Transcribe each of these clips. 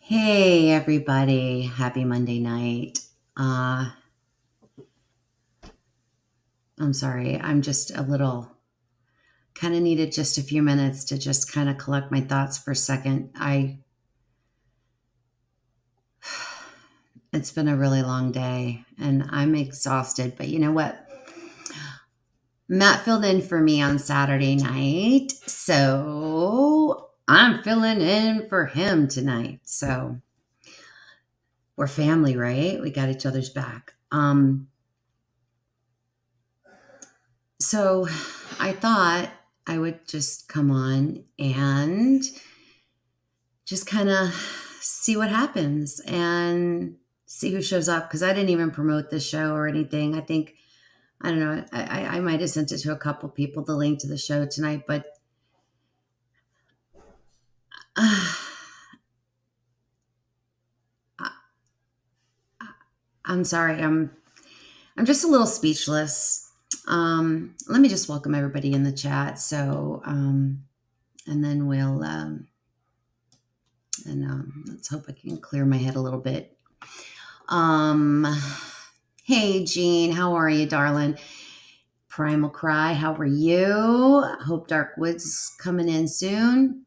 Hey everybody, happy Monday night. Uh, I'm sorry, I'm just a little kind of needed just a few minutes to just kind of collect my thoughts for a second. It's been a really long day and I'm exhausted, but you know what? Matt filled in for me on Saturday night, so I'm filling in for him tonight. So we're family, right? We got each other's back. So I thought I would just come on and just kind of see what happens and see who shows up because I didn't even promote the show or anything. I don't know, I might have sent it to a couple people, the link to the show tonight, but uh, I, I'm sorry. I'm just a little speechless. Let me just welcome everybody in the chat. And then let's hope I can clear my head a little bit. Um, hey, Jean, how are you, darling? Primal Cry, how are you? Hope Dark Woods coming in soon.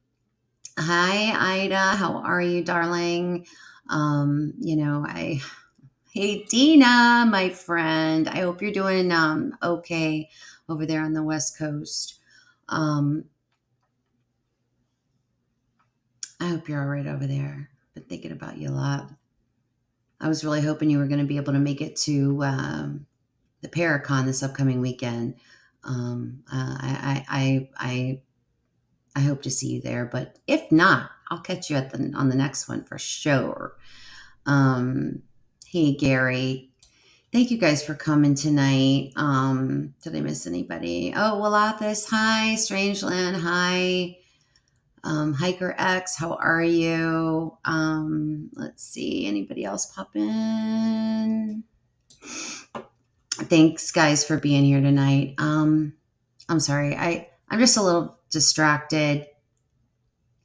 Hi, Ida, how are you, darling? Hey, Dina, my friend. I hope you're doing okay over there on the West Coast. I hope you're all right over there. Been thinking about you a lot. I was really hoping you were going to be able to make it to the Paracon this upcoming weekend. I hope to see you there, but if not, I'll catch you on the next one for sure. Hey, Gary, thank you guys for coming tonight. Did I miss anybody? Oh, Walathis, hi. Strangeland, hi. Hiker X, how are you? Let's see, anybody else pop in? Thanks, guys, for being here tonight. I'm sorry, I'm just a little distracted.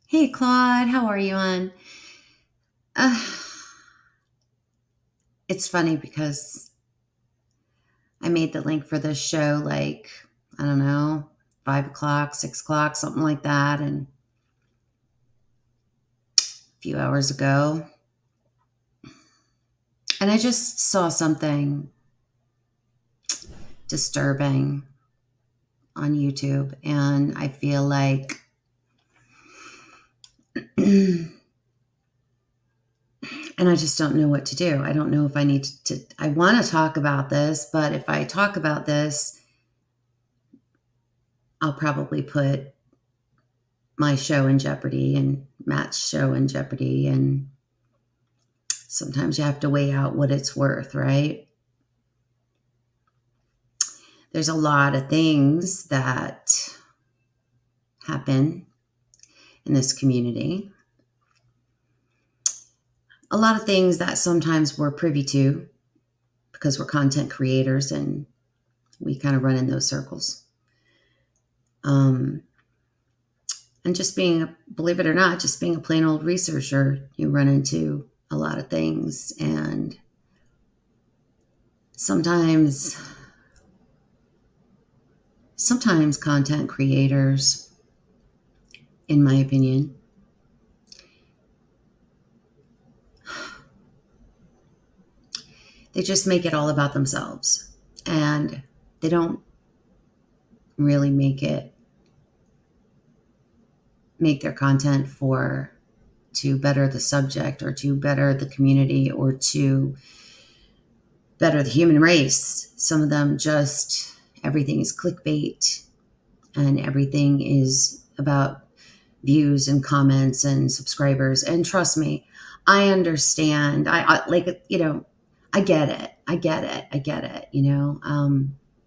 Hey, Claude, how are you on? It's funny because I made the link for this show like, I don't know, 5 o'clock, 6 o'clock, something like that. And a few hours ago. And I just saw something disturbing on YouTube. And I feel like and I just don't know what to do. I don't know if I need I want to talk about this, but if I talk about this, I'll probably put my show in jeopardy and Matt's show in jeopardy. And sometimes you have to weigh out what it's worth, right? There's a lot of things that happen in this community. A lot of things that sometimes we're privy to because we're content creators and we kind of run in those circles. And just believe it or not, just being a plain old researcher, you run into a lot of things. And sometimes content creators, in my opinion, they just make it all about themselves. And they don't really make their content to better the subject or to better the community or to better the human race. Some of them everything is clickbait and everything is about views and comments and subscribers. And trust me, I understand. I get it.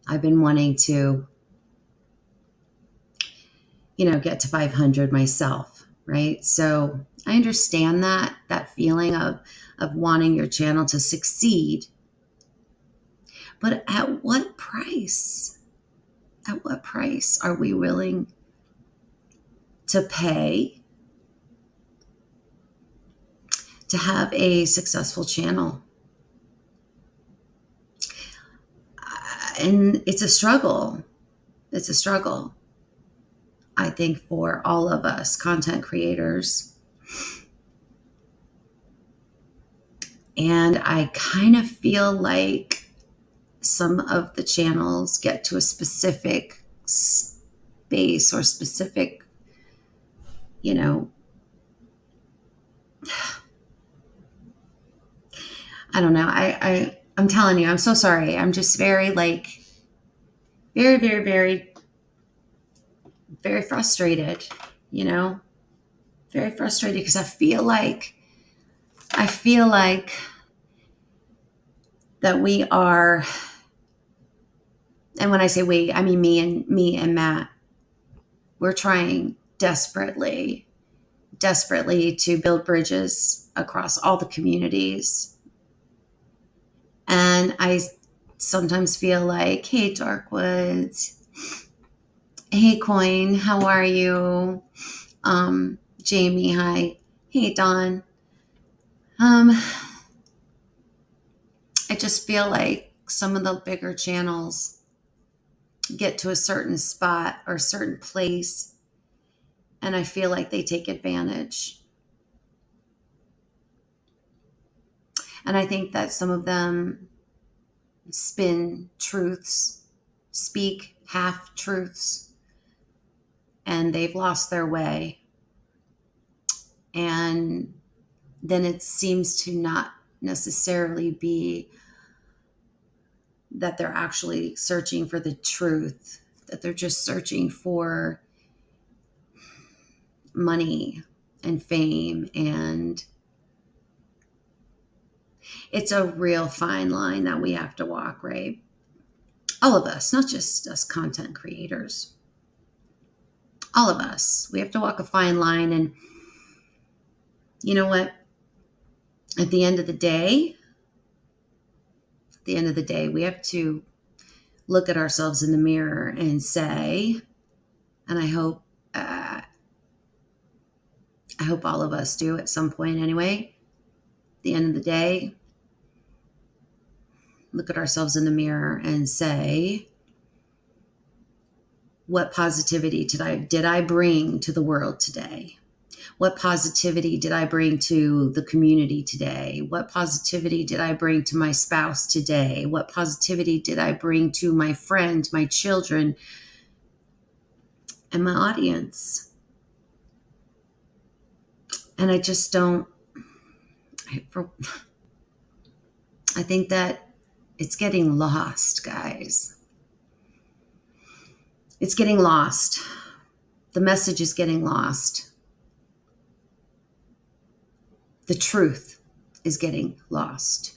I've been wanting to, get to 500 myself, right? So I understand that feeling of wanting your channel to succeed. But at what price? At what price are we willing to pay to have a successful channel. And it's a struggle. It's a struggle, I think, for all of us content creators. And I kind of feel like some of the channels get to a specific space or specific, you know, I don't know. I'm telling you, I'm so sorry. I'm just very like, very, very, very, very frustrated, you know, very frustrated because I feel like that we are, and when I say we, I mean me and Matt, we're trying desperately to build bridges across all the communities. And I sometimes feel like, hey, Darkwoods, hey, Coin, how are you? Jamie, hi. Hey, Don. I just feel like some of the bigger channels get to a certain spot or a certain place, and I feel like they take advantage. And I think that some of them spin truths, speak half truths, and they've lost their way. And then it seems to not necessarily be that they're actually searching for the truth, that they're just searching for money and fame. And it's a real fine line that we have to walk, right? All of us, not just us content creators, all of us, we have to walk a fine line. And you know what? At the end of the day, we have to look at ourselves in the mirror and say, and I hope all of us do at some point anyway. At the end of the day, look at ourselves in the mirror and say, what positivity did I bring to the world today? What positivity did I bring to the community today? What positivity did I bring to my spouse today? What positivity did I bring to my friends, my children, and my audience? And I just don't, I think that it's getting lost, guys. It's getting lost. The message is getting lost. The truth is getting lost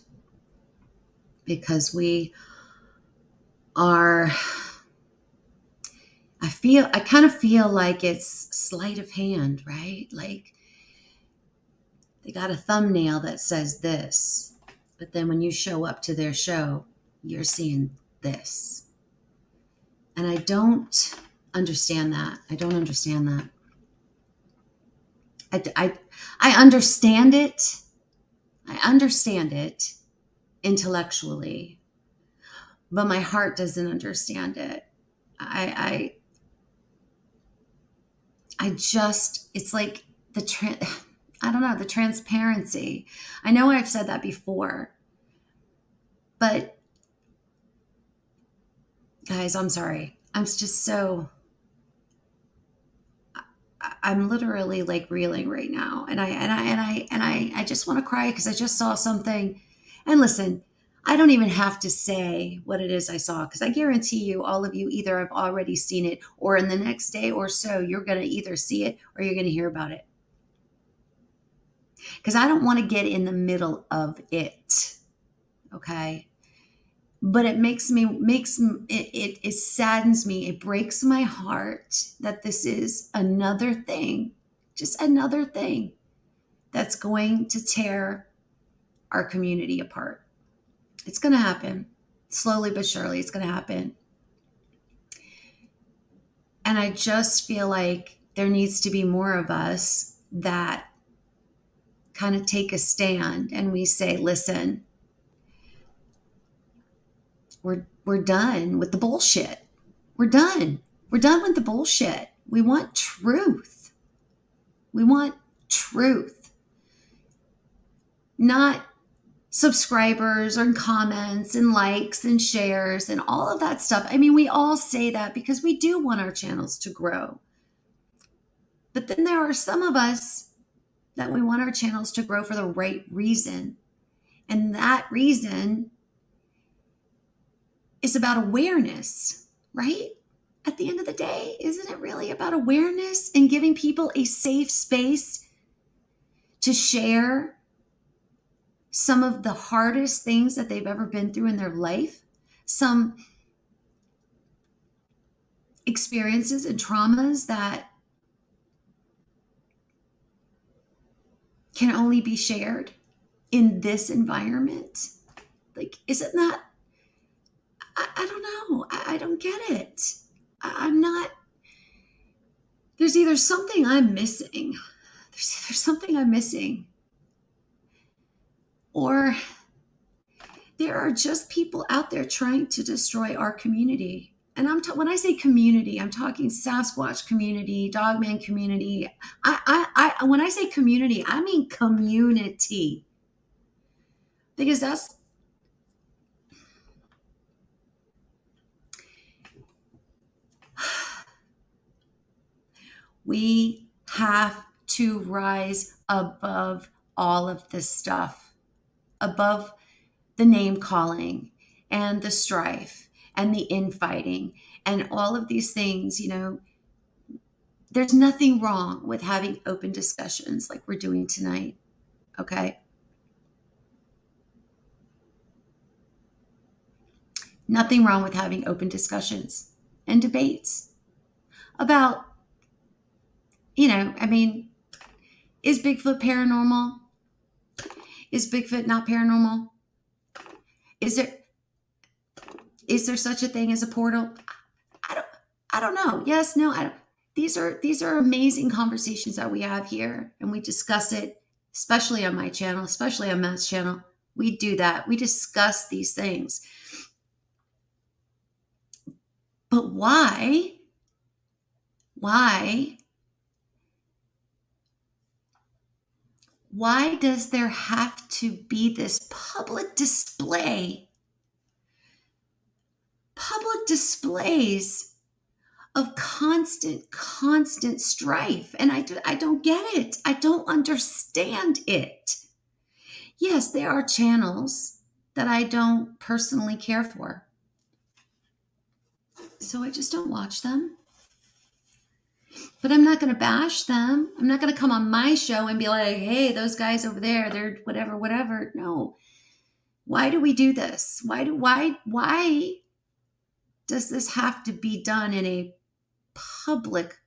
because we are, I kind of feel like it's sleight of hand, right? Like they got a thumbnail that says this, but then when you show up to their show, you're seeing this. And I don't understand that. I don't understand that. I understand it. I understand it intellectually, but my heart doesn't understand it. I just, it's like I don't know, the transparency. I know I've said that before, but guys, I'm sorry. I'm literally like reeling right now. And I just want to cry because I just saw something. And listen, I don't even have to say what it is I saw because I guarantee you, all of you either have already seen it or in the next day or so, you're going to either see it or you're going to hear about it. Because I don't want to get in the middle of it. Okay. But it it saddens me. It breaks my heart that this is another thing, just another thing that's going to tear our community apart. It's going to happen slowly but surely. It's going to happen. And I just feel like there needs to be more of us that kind of take a stand and we say, listen, we're done with the bullshit. We're done. We're done with the bullshit. We want truth. We want truth. Not subscribers and comments and likes and shares and all of that stuff. I mean, we all say that because we do want our channels to grow. But then there are some of us that we want our channels to grow for the right reason. And that reason is about awareness, right? At the end of the day, isn't it really about awareness and giving people a safe space to share some of the hardest things that they've ever been through in their life, some experiences and traumas that can only be shared in this environment? Like, isn't that, I don't know. I don't get it. I'm not, there's either something I'm missing. There's either something I'm missing, or there are just people out there trying to destroy our community. And when I say community, I'm talking Sasquatch community, Dogman community. When I say community, I mean community, because we have to rise above all of this stuff, above the name calling and the strife and the infighting and all of these things. There's nothing wrong with having open discussions like we're doing tonight. Okay. Nothing wrong with having open discussions and debates about, is Bigfoot paranormal? Is Bigfoot not paranormal? Is there such a thing as a portal? I don't know. Yes, no, I don't. These are amazing conversations that we have here, and we discuss it, especially on my channel, especially on Matt's channel. We do that. We discuss these things. But why does there have to be this public displays of constant strife? And I don't get it. I don't understand it. Yes, there are channels that I don't personally care for, so I just don't watch them. But I'm not going to bash them. I'm not going to come on my show and be like, hey, those guys over there, they're whatever. No. Why do we do this? Why does this have to be done in a public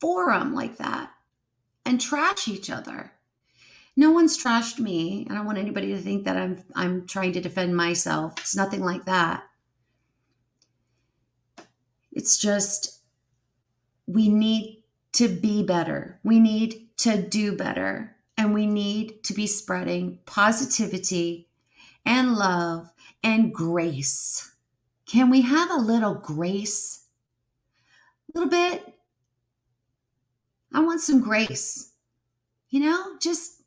forum like that and trash each other? No one's trashed me. I don't want anybody to think that I'm trying to defend myself. It's nothing like that. It's just, we need to be better. We need to do better. And we need to be spreading positivity and love and grace. Can we have a little grace? A little bit? I want some grace. Just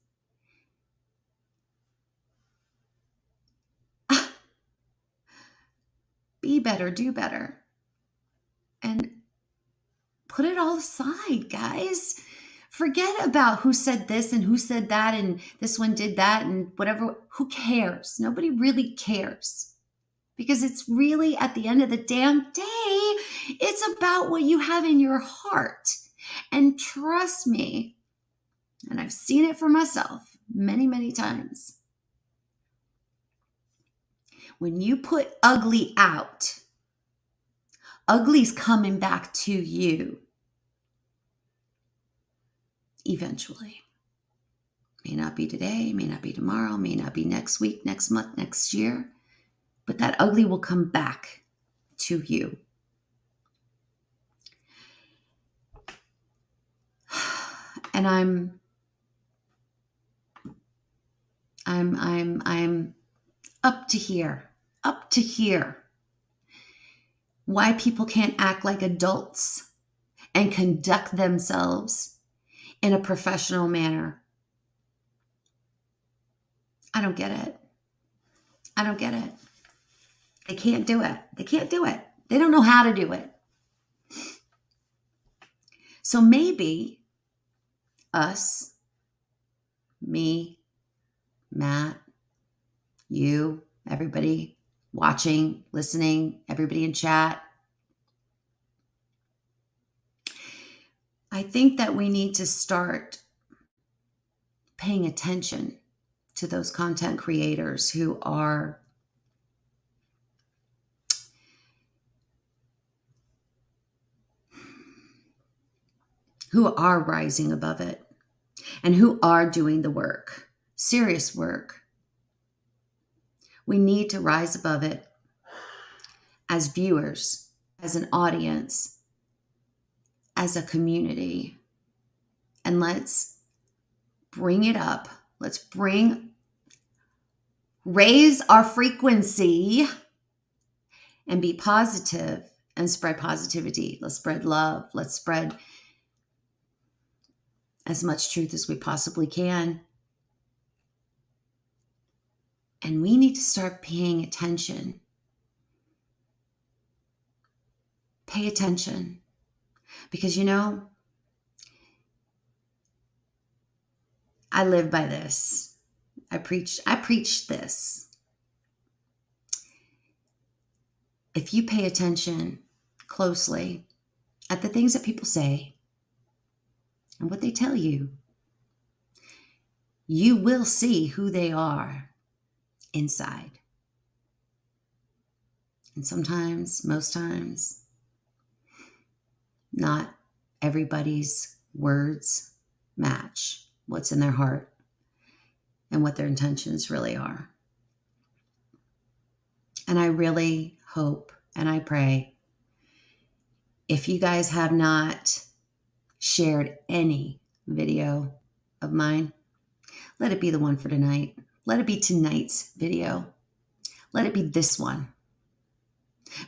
be better, do better. And put it all aside, guys. Forget about who said this and who said that and this one did that and whatever. Who cares? Nobody really cares. Because it's really, at the end of the damn day, it's about what you have in your heart. And trust me, and I've seen it for myself many, many times. When you put ugly out, ugly's coming back to you eventually. May not be today, may not be tomorrow, may not be next week, next month, next year, but that ugly will come back to you. And I'm I'm up to here, up to here. Why people can't act like adults and conduct themselves in a professional manner. I don't get it. I don't get it. They can't do it. They can't do it. They don't know how to do it. So maybe us, me, Matt, you, everybody watching, listening, everybody in chat, I think that we need to start paying attention to those content creators who are rising above it and who are doing the work, serious work. We need to rise above it as viewers, as an audience, as a community. And let's bring it up. Let's raise our frequency and be positive and spread positivity. Let's spread love. Let's spread as much truth as we possibly can. And we need to start paying attention. Pay attention. Because, I live by this. I preach this. If you pay attention closely at the things that people say and what they tell you, you will see who they are inside. And sometimes, most times, not everybody's words match what's in their heart and what their intentions really are. And I really hope and I pray, if you guys have not shared any video of mine, let it be the one for tonight. Let it be tonight's video. Let it be this one.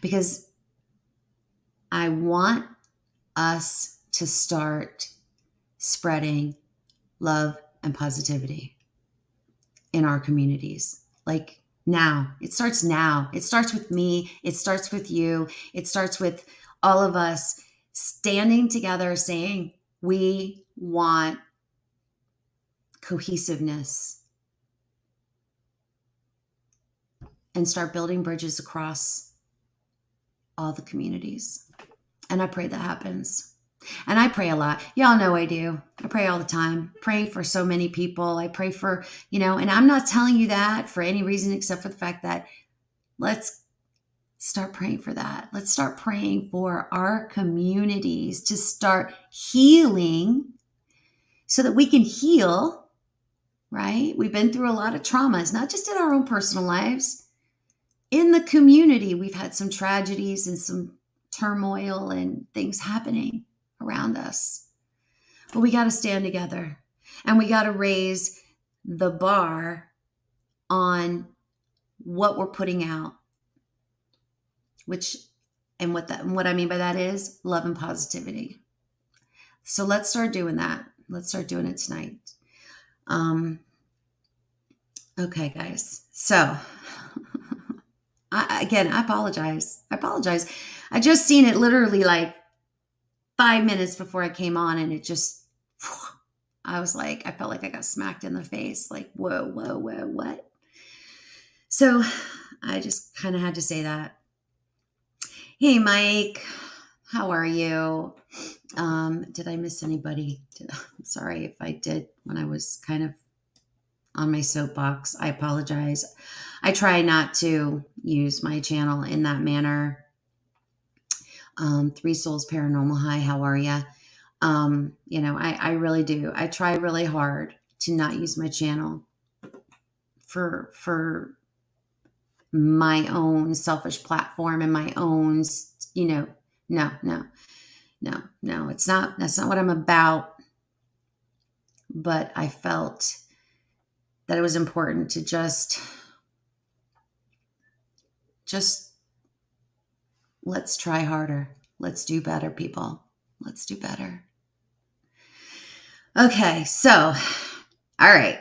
Because I want us to start spreading love and positivity in our communities. Like now. It starts now. It starts with me. It starts with you. It starts with all of us standing together saying, we want cohesiveness, and start building bridges across all the communities. And I pray that happens. And I pray a lot. Y'all know I do. I pray all the time. Pray for so many people. I pray for, and I'm not telling you that for any reason except for the fact that let's start praying for that. Let's start praying for our communities to start healing so that we can heal, right? We've been through a lot of traumas, not just in our own personal lives. In the community, we've had some tragedies and some turmoil and things happening around us. But we got to stand together and we got to raise the bar on what we're putting out, what I mean by that is love and positivity. So let's start doing that. Let's start doing it tonight. Okay, guys. So I apologize. I just seen it literally like 5 minutes before I came on, and it just, I felt like I got smacked in the face. Like, whoa, what? So I just kind of had to say that. Hey, Mike, how are you? Did I miss anybody? I'm sorry if I did when I was kind of on my soapbox. I apologize. I try not to use my channel in that manner. Three Souls Paranormal. Hi, how are ya? I really do. I try really hard to not use my channel for my own selfish platform and my own, no. That's not what I'm about. But I felt that it was important to just let's try harder. Let's do better, people. Let's do better. Okay, so, all right.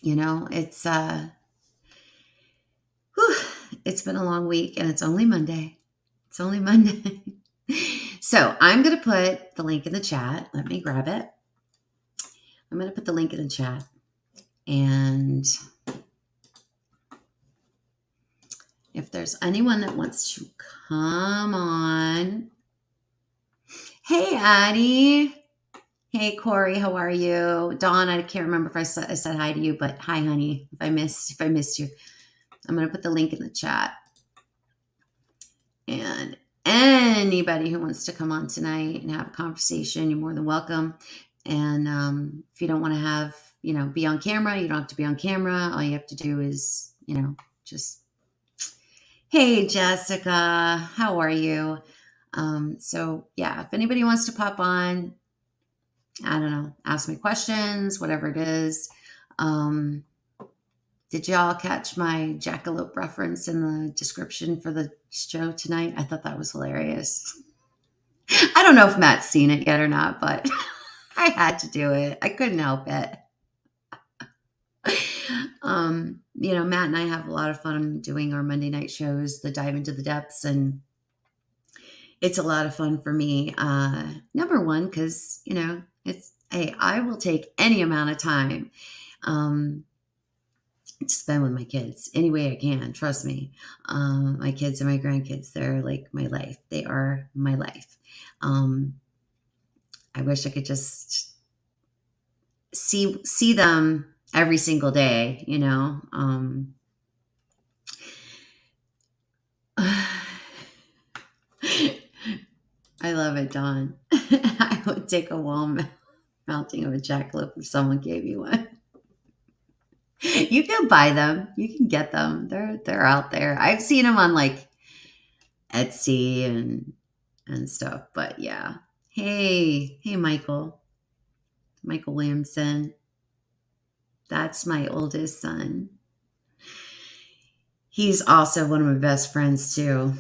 You know, it's been a long week and it's only Monday. It's only Monday. So I'm going to put the link in the chat. Let me grab it. I'm going to put the link in the chat. And if there's anyone that wants to come on. Hey, Addie. Hey, Corey, how are you? Dawn, I can't remember if I said hi to you, but hi, honey. If I missed you, I'm going to put the link in the chat. And anybody who wants to come on tonight and have a conversation, you're more than welcome. And if you don't want to have, be on camera, you don't have to be on camera. All you have to do is, just, hey, Jessica, how are you? So yeah, if anybody wants to pop on, I don't know, ask me questions, whatever it is. Did y'all catch my jackalope reference in the description for the show tonight? I thought that was hilarious. I don't know if Matt's seen it yet or not, but I had to do it. I couldn't help it. Matt and I have a lot of fun doing our Monday night shows, the Dive into the Depths, and it's a lot of fun for me. Number one, because, I will take any amount of time to spend with my kids any way I can. Trust me. My kids and my grandkids, they're like my life. They are my life. I wish I could just see them every single day, I love it, Dawn. I would take a wall mounting of a jackalope if someone gave you one. You can buy them. You can get them. They're out there. I've seen them on like Etsy and stuff. But yeah. Hey, Michael Williamson. That's my oldest son. He's also one of my best friends too.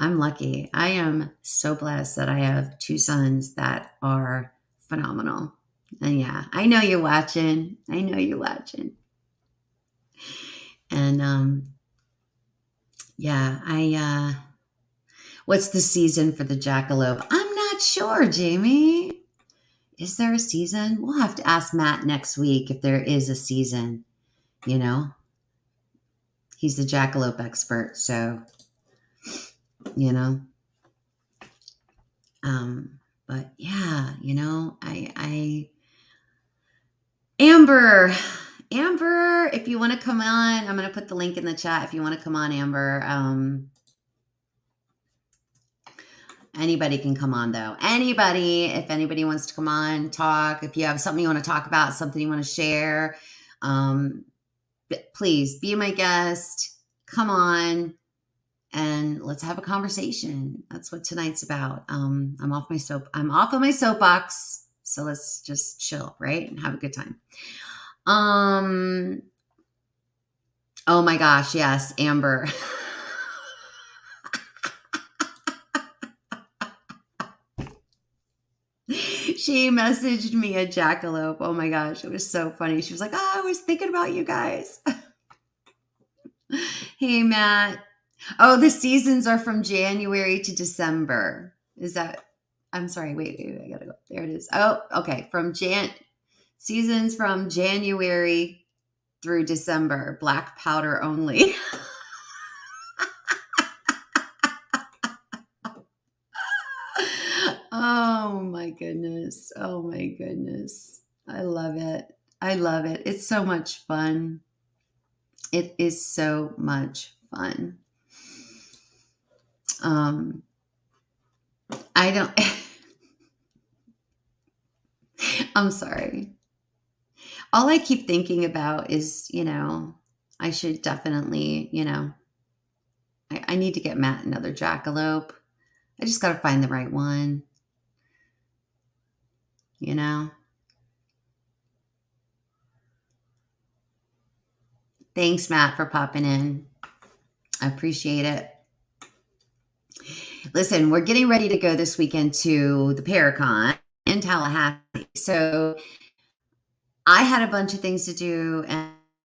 I'm lucky. I am so blessed that I have two sons that are phenomenal. And yeah, I know you're watching. And yeah, what's the season for the jackalope? I'm not sure, Jamie. Is there a season? We'll have to ask Matt next week if there is a season. He's the jackalope expert, so but yeah, I Amber, if you want to come on, I'm going to put the link in the chat. If you want to come on, Amber, anybody can come on though. If anybody wants to come on, talk, if you have something you want to talk about, something you want to share, please be my guest, come on and let's have a conversation. That's what tonight's about. I'm off of my soapbox. So let's just chill, right? And have a good time. Oh my gosh. Yes. Amber. She messaged me a jackalope. Oh my gosh. It was so funny. She was like, I was thinking about you guys. Hey, Matt. Oh, the seasons are from January to December. Is that, I'm sorry. Wait, I gotta go. There it is. Oh, okay. Seasons from January through December, black powder only. Oh my goodness. I love it. It's so much fun. It is so much fun. I don't, I'm sorry. All I keep thinking about is, I should definitely, I need to get Matt another jackalope. I just got to find the right one. you know? Thanks, Matt, for popping in. I appreciate it. Listen, we're getting ready to go this weekend to the Paracon in Tallahassee. So I had a bunch of things to do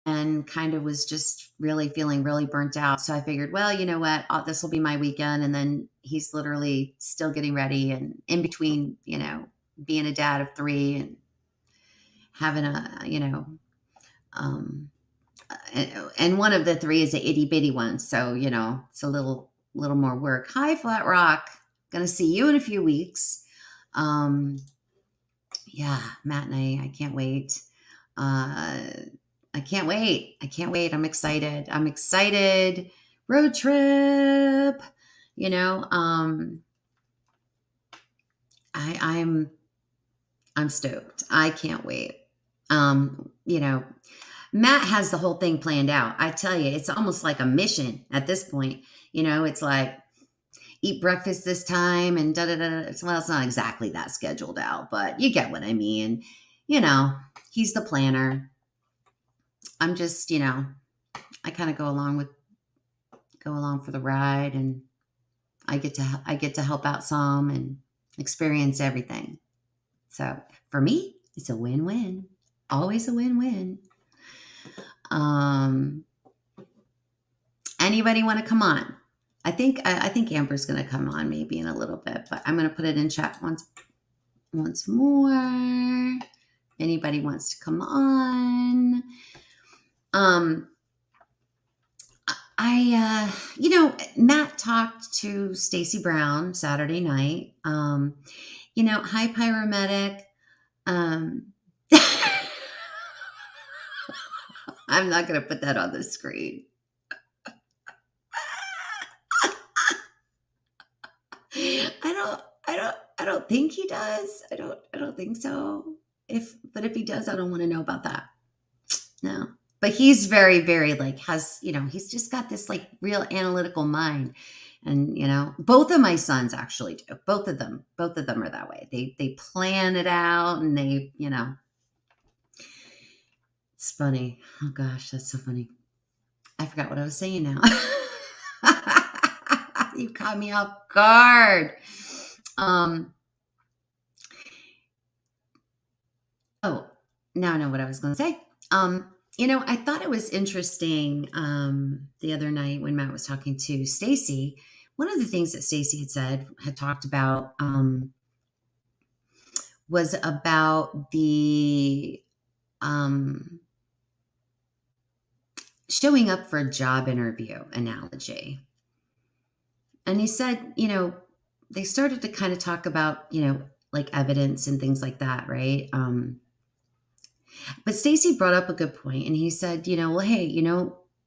and kind of was just really feeling really burnt out. So I figured, well, you know what? This will be my weekend. And then he's literally still getting ready and in between, being a dad of three and having um, and one of the three is a itty bitty one. So, it's a little more work. Hi, Flat Rock. Gonna see you in a few weeks. Yeah, Matt and I can't wait. I can't wait. I can't wait. I'm excited. I'm excited. Road trip. I'm stoked. I can't wait. Um, you know, Matt has the whole thing planned out. I tell you, it's almost like a mission at this point. It's like eat breakfast this time and da da da. Well, it's not exactly that scheduled out, but you get what I mean. He's the planner. I'm just, I kind of go along for the ride, and I get to help out some and experience everything. So for me, it's a win-win. Always a win-win. Um, Anybody want to come on? I think Amber's going to come on maybe in a little bit, but I'm going to put it in chat once more. Anybody wants to come on? Matt talked to Stacy Brown Saturday night. Hi Pyromedic. Um, I'm not going to put that on the screen. I don't think he does. I don't think so. But if he does, I don't want to know about that. No. But he's very, very he's just got this real analytical mind. And, both of my sons actually do. Both of them are that way. They plan it out and it's funny. Oh gosh, that's so funny. I forgot what I was saying now. You caught me off guard. Now I know what I was going to say. I thought it was interesting the other night when Matt was talking to Stacy. One of the things that Stacy had talked about was about the showing up for a job interview analogy. And he said, they started to kind of talk about, evidence and things like that, right? But Stacy brought up a good point, and he said, well, hey,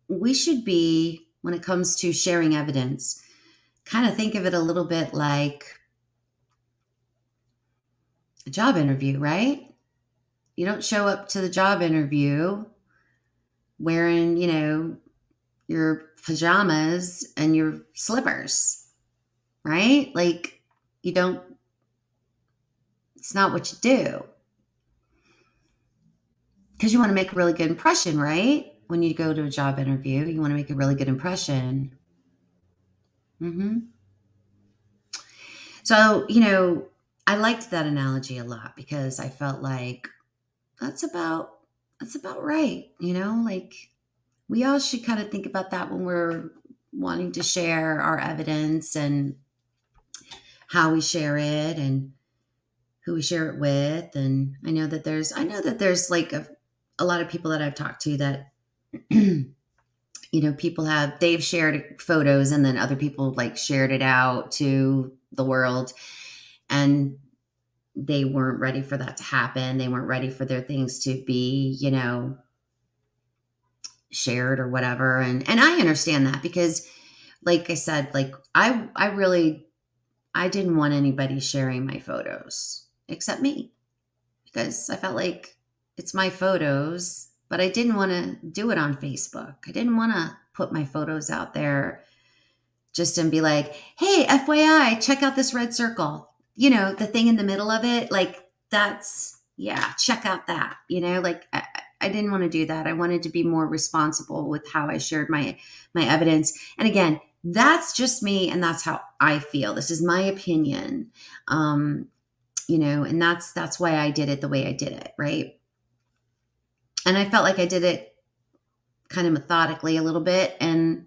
we should be, when it comes to sharing evidence, kind of think of it a little bit like a job interview, right? You don't show up to the job interview wearing, your pajamas and your slippers, right? It's not what you do. Because you want to make a really good impression, right? When you go to a job interview, you want to make a really good impression. So, I liked that analogy a lot because I felt like that's about right. We all should kind of think about that when we're wanting to share our evidence and how we share it and who we share it with. And I know that there's a lot of people that I've talked to that, they've shared photos and then other people shared it out to the world, and they weren't ready for that to happen. They weren't ready for their things to be, shared or whatever. And I understand that because like I said, I didn't want anybody sharing my photos except me because I felt like it's my photos, but I didn't want to do it on Facebook. I didn't want to put my photos out there just and be like, hey, FYI, check out this red circle. The thing in the middle of it, check out that, like I didn't want to do that. I wanted to be more responsible with how I shared my evidence. And again, that's just me, and that's how I feel. This is my opinion. And that's why I did it the way I did it, right? And I felt like I did it kind of methodically a little bit. And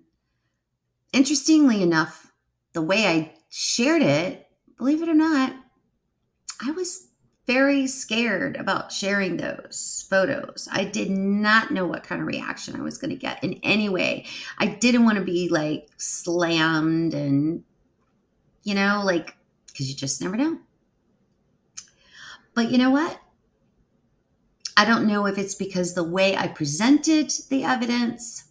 interestingly enough, the way I shared it, believe it or not, I was very scared about sharing those photos. I did not know what kind of reaction I was going to get in any way. I didn't want to be like slammed and, because you just never know. But you know what? I don't know if it's because the way I presented the evidence,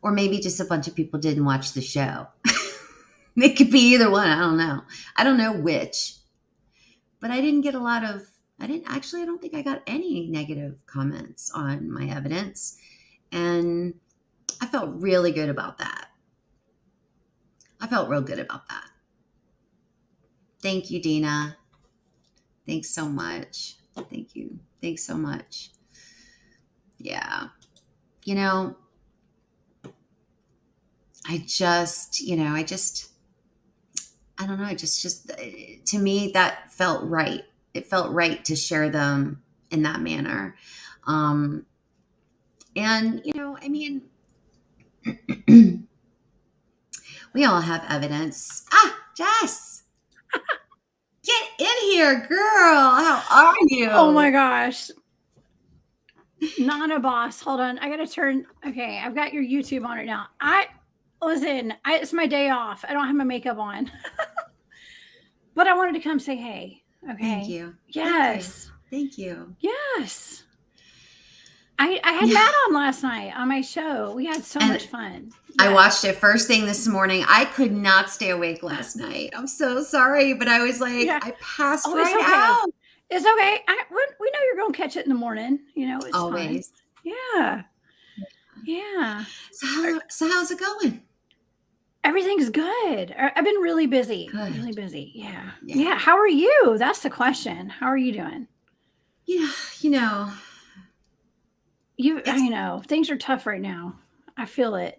or maybe just a bunch of people didn't watch the show. It could be either one. I don't know. I don't know which. But I didn't get I don't think I got any negative comments on my evidence. And I felt really good about that. I felt real good about that. Thank you, Dina. Thanks so much. Thank you. Thanks so much. Yeah. I don't know. To me, that felt right. It felt right to share them in that manner. And, we all have evidence. Jess, get in here, girl. How are you? Oh my gosh. NonnaBoss. Hold on. I got to turn. Okay. I've got your YouTube on it now. It's my day off. I don't have my makeup on. But I wanted to come say hey. Okay. Thank you. Yes. Thank you. Yes. I had Matt on last night on my show. We had so much fun. Yeah. I watched it first thing this morning. I could not stay awake last night. I'm so sorry, but I was like, I passed out. It's okay. We know you're going to catch it in the morning. It's always. Fun. Yeah. So how's it going? Everything's good. I've been really busy. Good. Really busy. Yeah. How are you? That's the question. How are you doing? I know things are tough right now. I feel it.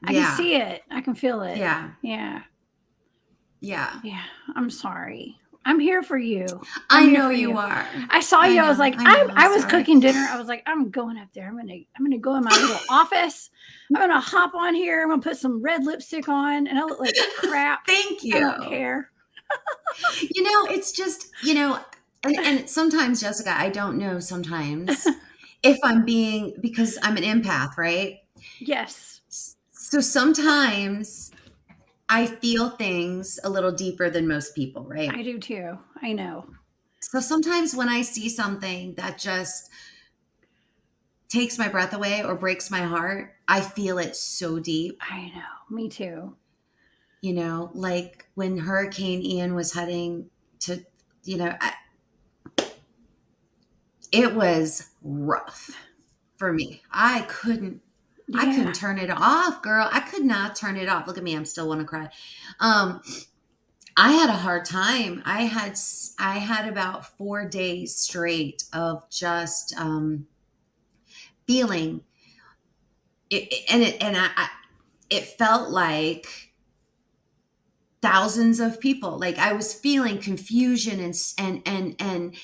I can see it. I can feel it. Yeah. I'm sorry. I'm here for you. I know you are. I saw you. I was like, I was cooking dinner. I was like, I'm going up there. I'm gonna go in my little office. I'm gonna hop on here. I'm gonna put some red lipstick on, and I look like crap. Thank you. I don't care. It's just and sometimes, Jessica, I don't know sometimes if I'm because I'm an empath, right? Yes. So sometimes I feel things a little deeper than most people, right? I do too. I know. So sometimes when I see something that just takes my breath away or breaks my heart, I feel it so deep. I know. Me too. Like when Hurricane Ian was heading to, it was rough for me. I couldn't turn it off, girl. I could not turn it off. Look at me. I'm still want to cry. I had a hard time. I had about 4 days straight of just feeling it, and it felt like thousands of people. Like I was feeling confusion and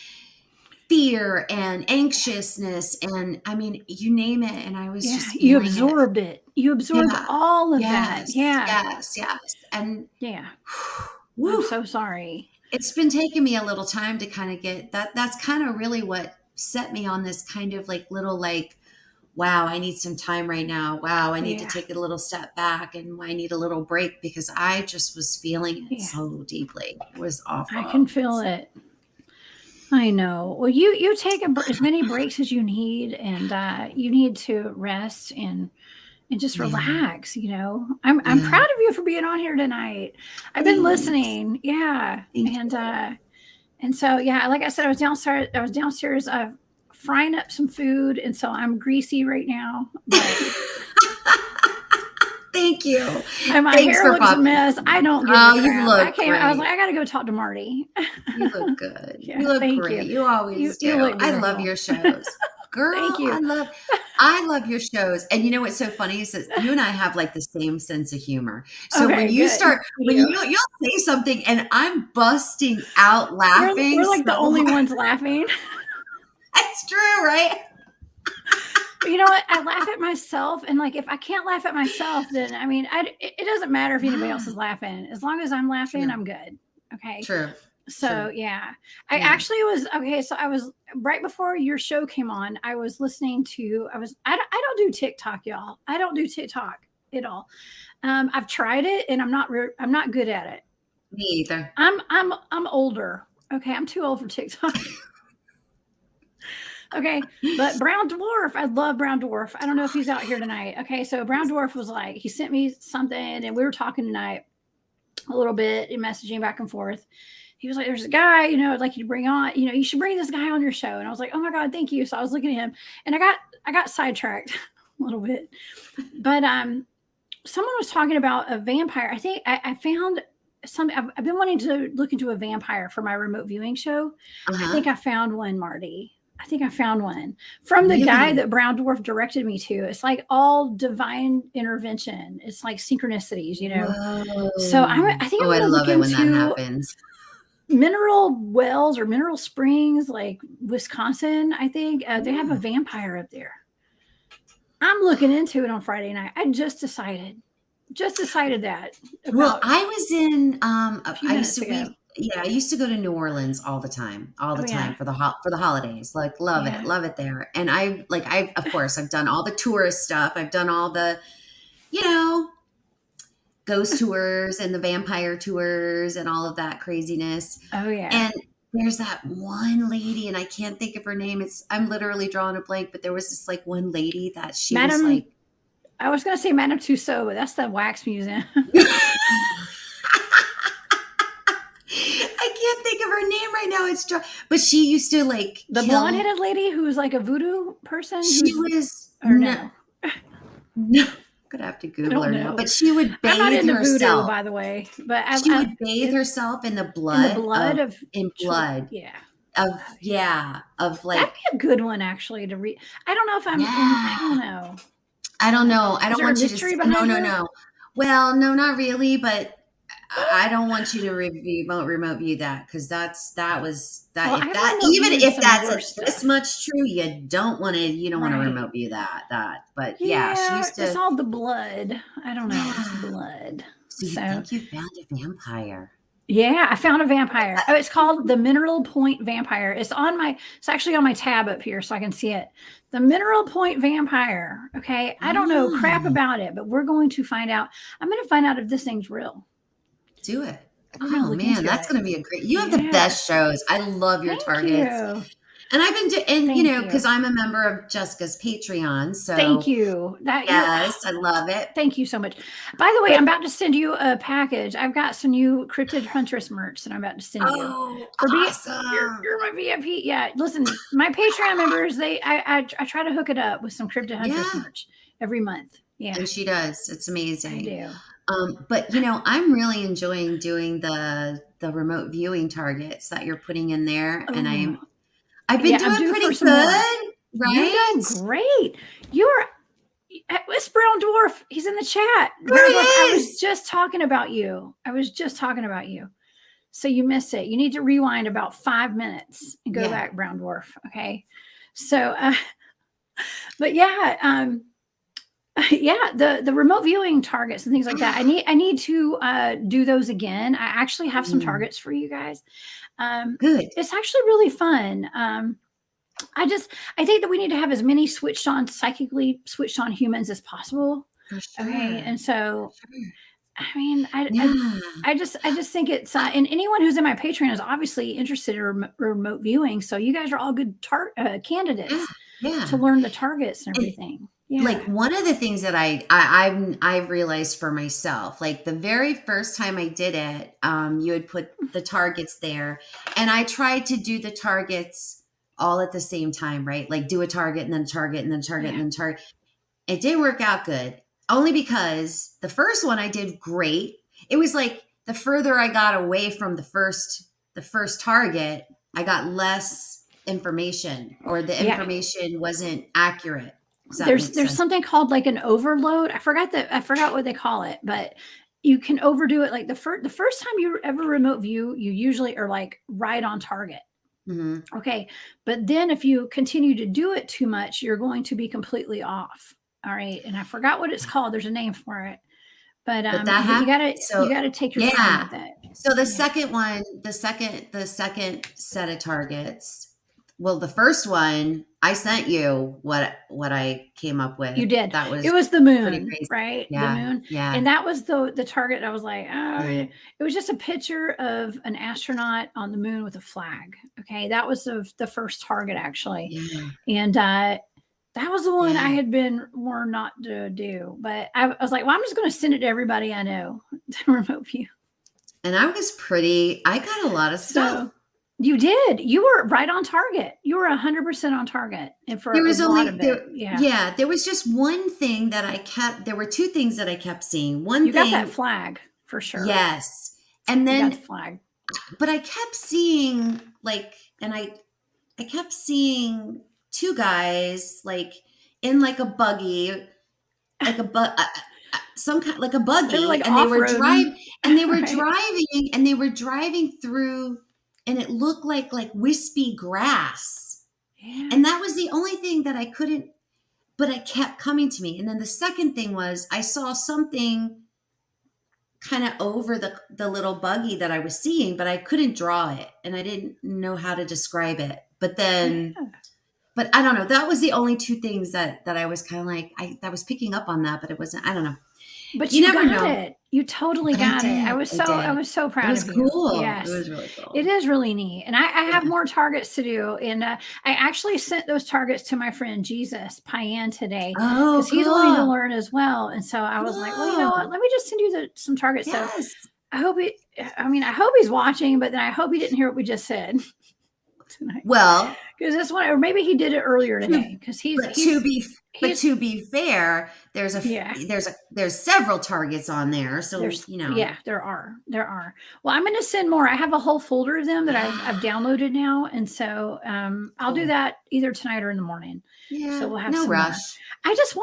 fear and anxiousness, and I mean, you name it. And I was just you absorbed it. You absorbed all of that. Yes. And I'm so sorry. It's been taking me a little time to kind of get that. That's kind of really what set me on this kind of wow, I need some time right now. Wow, I need to take a little step back, and I need a little break because I just was feeling it so deeply. It was awful. I can feel it. I know. Well, you take as many breaks as you need, and you need to rest and just relax. I'm proud of you for being on here tonight. I've been listening. Yeah. And so, like I said, I was downstairs frying up some food. And so I'm greasy right now. But Thank you. And my Thanks hair for looks a popping. mess. I don't give a Oh, you crap. look I was great. like, I gotta go talk to Marty. You look good. Yeah, You look thank you. great. You always You do. look I love beautiful. your shows. Thank Girl, you. I love your shows. And you know what's so funny is that you and I have like the same sense of humor. So when Okay, you good. start when You. you'll say something and I'm busting out laughing We're so like the only hard. ones laughing. It's true, right? But you know what? I laugh at myself, and like if I can't laugh at myself, then I mean, it doesn't matter if anybody else Yeah. is laughing. As long as I'm laughing, True. I'm good. Okay. True. So True. yeah, I Yeah. actually was okay. So I was right before your show came on. I was listening to. I don't do TikTok, y'all. I don't do TikTok at all. I've tried it, and I'm not good at it. Me either. I'm older. Okay, I'm too old for TikTok. Okay, but Brown Dwarf, I love Brown Dwarf. I don't know if he's out here tonight. Okay, so Brown Dwarf was like, he sent me something and we were talking tonight a little bit and messaging back and forth. He was like, there's a guy, I'd like you to bring on, you should bring this guy on your show. And I was like, oh my God, thank you. So I was looking at him and I got sidetracked a little bit. But someone was talking about a vampire. I think I found some I've been wanting to look into a vampire for my remote viewing show. I Uh-huh. think I found one, Marty. I think I found one from the guy Really? that Brown Dwarf directed me to. It's like all divine intervention. It's like synchronicities, So Whoa. I think Oh, I'm I going to look love it when that into happens. mineral wells or mineral springs, like Wisconsin. I think they have a vampire up there. I'm looking into it on Friday night. I just decided that Well, about I was in a few I used minutes to ago. we yeah, I used to go to New Orleans all Oh the time yeah, for for the holidays. Like yeah. love it there. And I of course I've done all the tourist stuff. I've done all the, you know, ghost tours and the vampire tours and all of that craziness. Oh yeah. And there's that one lady and I can't think of her name. I'm literally drawing a blank, but there was this like one lady that she was like Madame, I was going to say Madame Tussauds, but that's the wax museum. I can't think of her name right now. But she used to like The blonde kill. headed lady who's like a voodoo person She who's, was or no, no. I'm gonna have to I Google don't her now. know. But she would I'm not bathe into voodoo, herself. by the way, but She would bathe herself in the blood of, in blood yeah. of Oh, yeah. yeah of That'd like be a good one actually to read. I don't know if I yeah. don't know. I I don't don't know. know. I Is don't there a want you to. mystery No, behind no, her? no. Well, no, not really. But I don't want you to remote view that because that was that Well, if I that remote even viewed if some that's worse this stuff. much true, you don't want to Right. remote view that. But yeah, she Yeah, used it's to. all the blood. I don't know. It's Yeah. blood. So you So think you found a vampire? yeah, I found a vampire. Oh, it's called the Mineral Point Vampire. It's actually on my tab up here so I can see it. The Mineral Point Vampire. Okay. I don't know crap Oh, about it, but we're going to find out. I'm going to find out if this thing's real. do it. We're going to Oh look man, into that's it. gonna be a great. You have the Yeah. best shows. I love your Thank targets. you. And I've been and Thank because you. I'm a member of Jessica's Patreon, Thank so you. That you're yes, I love it. Thank you so much. By the way, But I'm about to send you a package. I've got some new Cryptid Huntress merch that I'm about to send you. oh, For be awesome! you're my VIP. Yeah, listen, my Patreon members, I try to hook it up with some Cryptid Huntress Yeah, merch every month. Yeah, and she does. It's I amazing. do. But I'm really enjoying doing the remote viewing targets that you're putting in there, and Oh, I've been yeah, I'm doing due for pretty some more. good, You're right? doing great. You're it's Brown Dwarf. He's in the chat. There Brown Dwarf, I it was is. just talking about you. I was just talking about you. So you missed it. You need to rewind about 5 minutes and go Yeah. back, Brown Dwarf. Okay. So, but yeah, yeah, the remote viewing targets and things like that. I need to do those again. I actually have some Mm, targets for you guys. good. It's actually really fun. I think that we need to have as many psychically switched on humans as possible. For Okay, sure. and so For sure. I mean, Yeah. I just think it's and anyone who's in my Patreon is obviously interested in remote viewing. So you guys are all good Yeah. candidates to Yeah. learn the targets and And everything. Yeah. like one of the things that I've realized for myself, like the very first time I did it, you had put the targets there, and I tried to do the targets all at the same time, right? Like do a target and then a target and then a target and Yeah. then a target. It didn't work out good. only because the first one I did great. It was like the further I got away from the first target, I got less information, or the Yeah. information wasn't accurate. Does that There's make there's sense? something called like an overload. I forgot what they call it, but you can overdo it. Like the first time you ever remote view, you usually are like right on target. Hmm. Okay. But then if you continue to do it too much, you're going to be completely off. All right. And I forgot what it's called. There's a name for it. But But that but happened. you So gotta take your time yeah. with it. So the Yeah. second one, the second set of targets. Well, the first one I sent you what I came up with. You did. That It was was the pretty moon, crazy. right? The Yeah, moon. yeah, And that was the target. I was like, oh, yeah, it was just a picture of an astronaut on the moon with a flag. Okay. That was the first target actually. yeah, And that was the one I yeah. had been warned not to do. But I was like, well, I'm just going to send it to everybody I know to remote view. And I got a lot of stuff. So you did. You were right on target. You were 100% on target. And for There a was lot only of there it. Yeah. Yeah, there was just one thing that there were two things that I kept seeing. One You got that thing, flag for sure. yes. And You got the then flag. but I kept seeing like and I kept seeing two guys like in like a buggy, like some kind like a They were buggy, like and they off were roading, driving and they were right? driving and they were driving through, and it looked like wispy grass. Yeah. And that was the only thing that I couldn't, but it kept coming to me. And then the second thing was I saw something kind of over the little buggy that I was seeing, but I couldn't draw it and I didn't know how to describe it. Yeah. But I don't know. That was the only two things that I was kind of like I was picking up on that, but it wasn't. I don't know. But You you never got know. it. You totally But I got it. did. I I did. was so It proud was of you. cool. It Yes. was really It cool. is really neat. And I Yeah. have more targets to do. And I actually sent those targets to my friend Jesus Payan today Oh, because he's wanting to cool. learn as well. And so I was like, well, you know what? Cool. Let me just send you some targets. So Yes. I hope he's watching, but then I hope he didn't hear what we just said tonight. Well, Because this one, or maybe he did it earlier to today because but to be but he's, to be fair, yeah. there's several targets on there, so There are. Well, I'm going to send more. I have a whole folder of them that I've yeah, downloaded now, and so I'll do cool. that either tonight or in the morning. So Yeah, we'll have no some more. rush. I just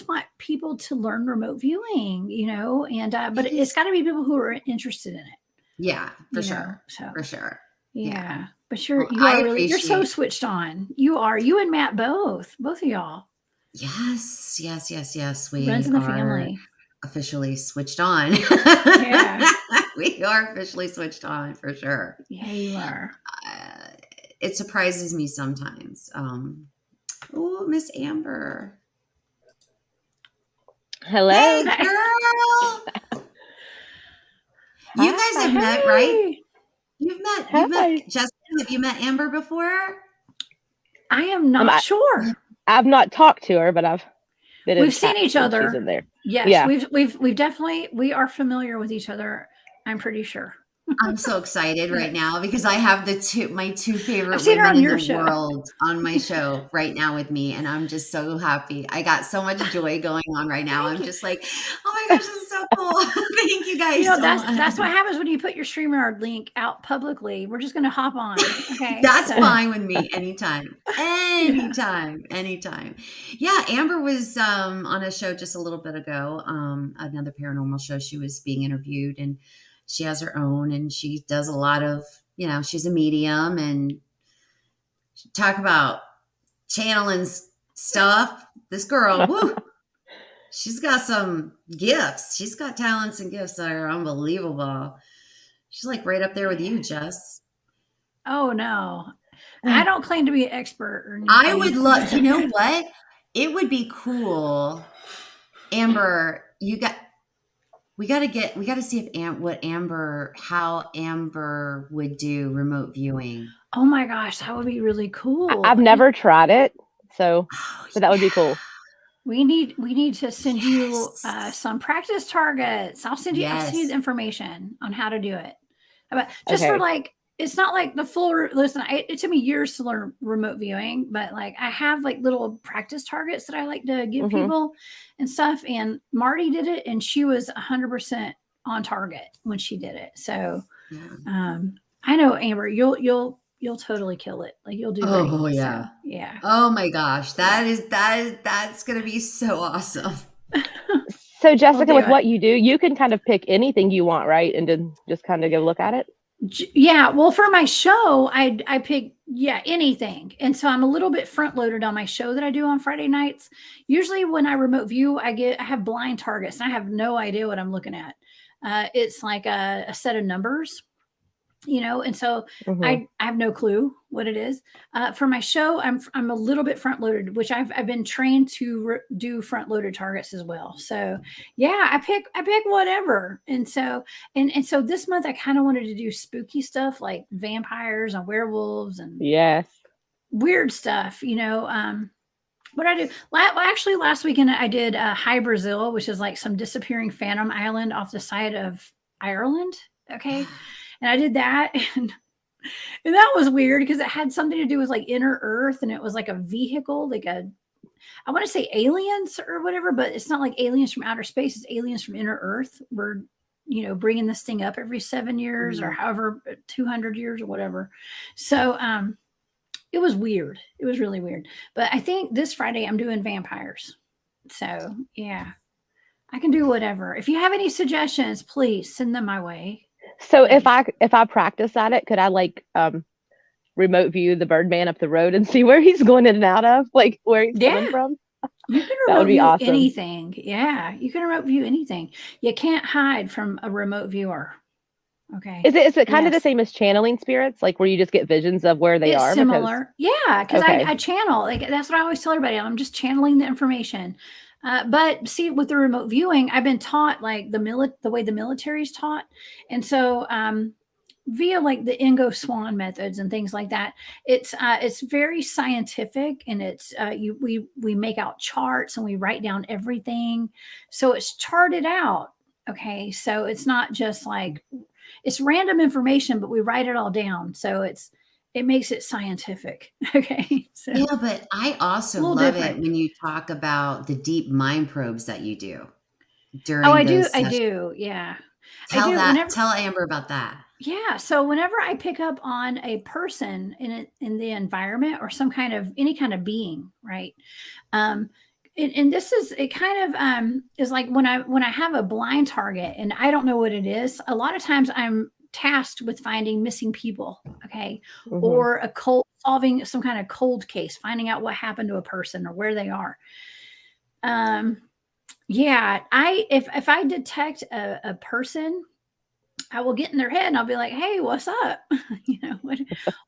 want people to learn remote viewing, and but It it's is, got to be people who are interested in it, yeah, for sure, So for sure. Yeah. yeah. But Well, you I are really you're so appreciate. switched on. You and Matt both of y'all Yes, yes, yes, yes. runs We in the are family. officially switched on. Yeah, We are officially switched on for sure. yeah, you are. Uh, it surprises me sometimes. Oh, Miss Amber. Hello. Hey, girl. You guys have Hi. met, right? Hey. You've met Hi. Jessica. Have you met Amber before? I am Um, not I, sure. I've not talked to her, but I've been in We've seen chats each when she's in other. there. Yes, Yeah. we've definitely we are familiar with each other. I'm pretty sure. I'm so excited right Yes. now because I have my two I've favorite seen her women on in your the show. world on my show right now with me, and I'm just so happy. I got so much joy going on right now. Thank I'm you. just like, oh my gosh, this is so cool. Thank you guys so That's what much. happens when you put your StreamYard link out publicly. We're just gonna hop on. Okay. That's So fine with me anytime. yeah. Anytime, anytime. Yeah, Amber was on a show just a little bit ago, another paranormal show. She was being interviewed, and she has her own, and she does a lot of, she's a medium, and talk about channeling stuff. This girl, whoo, she's got some gifts. She's got talents and gifts that are unbelievable. She's like right up there with you, Jess. Oh no. I don't claim to be an expert or I would anything. love, you know what? It would be cool. Amber, we got to see if how Amber would do remote viewing. Oh my gosh, that would be really I've cool. never tried it, so Oh, but that would yeah. be cool. We need to send you Yes. some practice targets. I'll send you the Yes. information on how to do it. But just for Okay. like it's not like the full listen. It took me years to learn remote viewing, but like I have like little practice targets that I like to give Mhm. people and stuff. And Marty did it, and she was 100% on target when she did it. So Yeah. I know, Amber, you'll totally kill it. Like you'll do great. Oh So yeah. yeah, Oh my gosh. yeah. That's gonna be so awesome. So We'll Jessica, do with it. what you do, you can kind of pick anything you want, right? And then just kind of go look at it. Yeah, well, for my show, I pick anything, and so I'm a little bit front loaded on my show that I do on Friday nights. Usually, when I remote view, I have blind targets, and I have no idea what I'm looking at. It's like a set of numbers, and so Mhm. I have no clue what it is. For my show, I'm a little bit front loaded, which I've been trained to do front loaded targets as well. So yeah, I pick whatever. And so this month I kind of wanted to do spooky stuff like vampires and werewolves and Yes. weird stuff. What I do actually last weekend I did High Brazil, which is like some disappearing phantom island off the side of Ireland. Okay, and I did that, and that was weird because it had something to do with like inner Earth, and it was like a vehicle, like I want to say aliens or whatever, but it's not like aliens from outer space. It's aliens from inner Earth. We're bringing this thing up every 7 years or Mm. however 200 years or whatever. So it was weird. It was really weird. But I think this Friday I'm doing vampires. So yeah, I can do whatever. If you have any suggestions, please send them my way. So if Please. I practice at it, could I like remote view the Birdman up the road and see where he's going in and out of, like where he's coming Yeah. from? You can That would remote be view awesome. anything. Yeah, you can remote view anything. You can't hide from a remote viewer. Okay. Is it kind of the Yes. same as channeling spirits, like where you just get visions of where they It's are? Because similar. Yeah, because okay. I channel. Like that's what I always tell everybody. I'm just channeling the information. But see, with the remote viewing, I've been taught like the way the military is taught, and so via like the Ingo Swan methods and things like that, it's very scientific, and it's we make out charts and we write down everything, so it's charted out. Okay, so it's not just like it's random information, but we write it all down. So it makes it scientific. Okay. So a Yeah, but I also little love it different. when you talk about the deep mind probes that you do Oh, during I do. those I sessions. do. Yeah. I do. Whenever, Tell Amber about that. yeah. So whenever I pick up on a person in the environment or some kind of any kind of being, right? Um, and this is it kind of is like when I have a blind target and I don't know what it is. A lot of times I'm tasked with finding missing people, okay, Mhm. or a cold solving some kind of cold case, finding out what happened to a person or where they are. Um, yeah, I if I detect a person, I will get in their head and I'll be like, "Hey, what's up?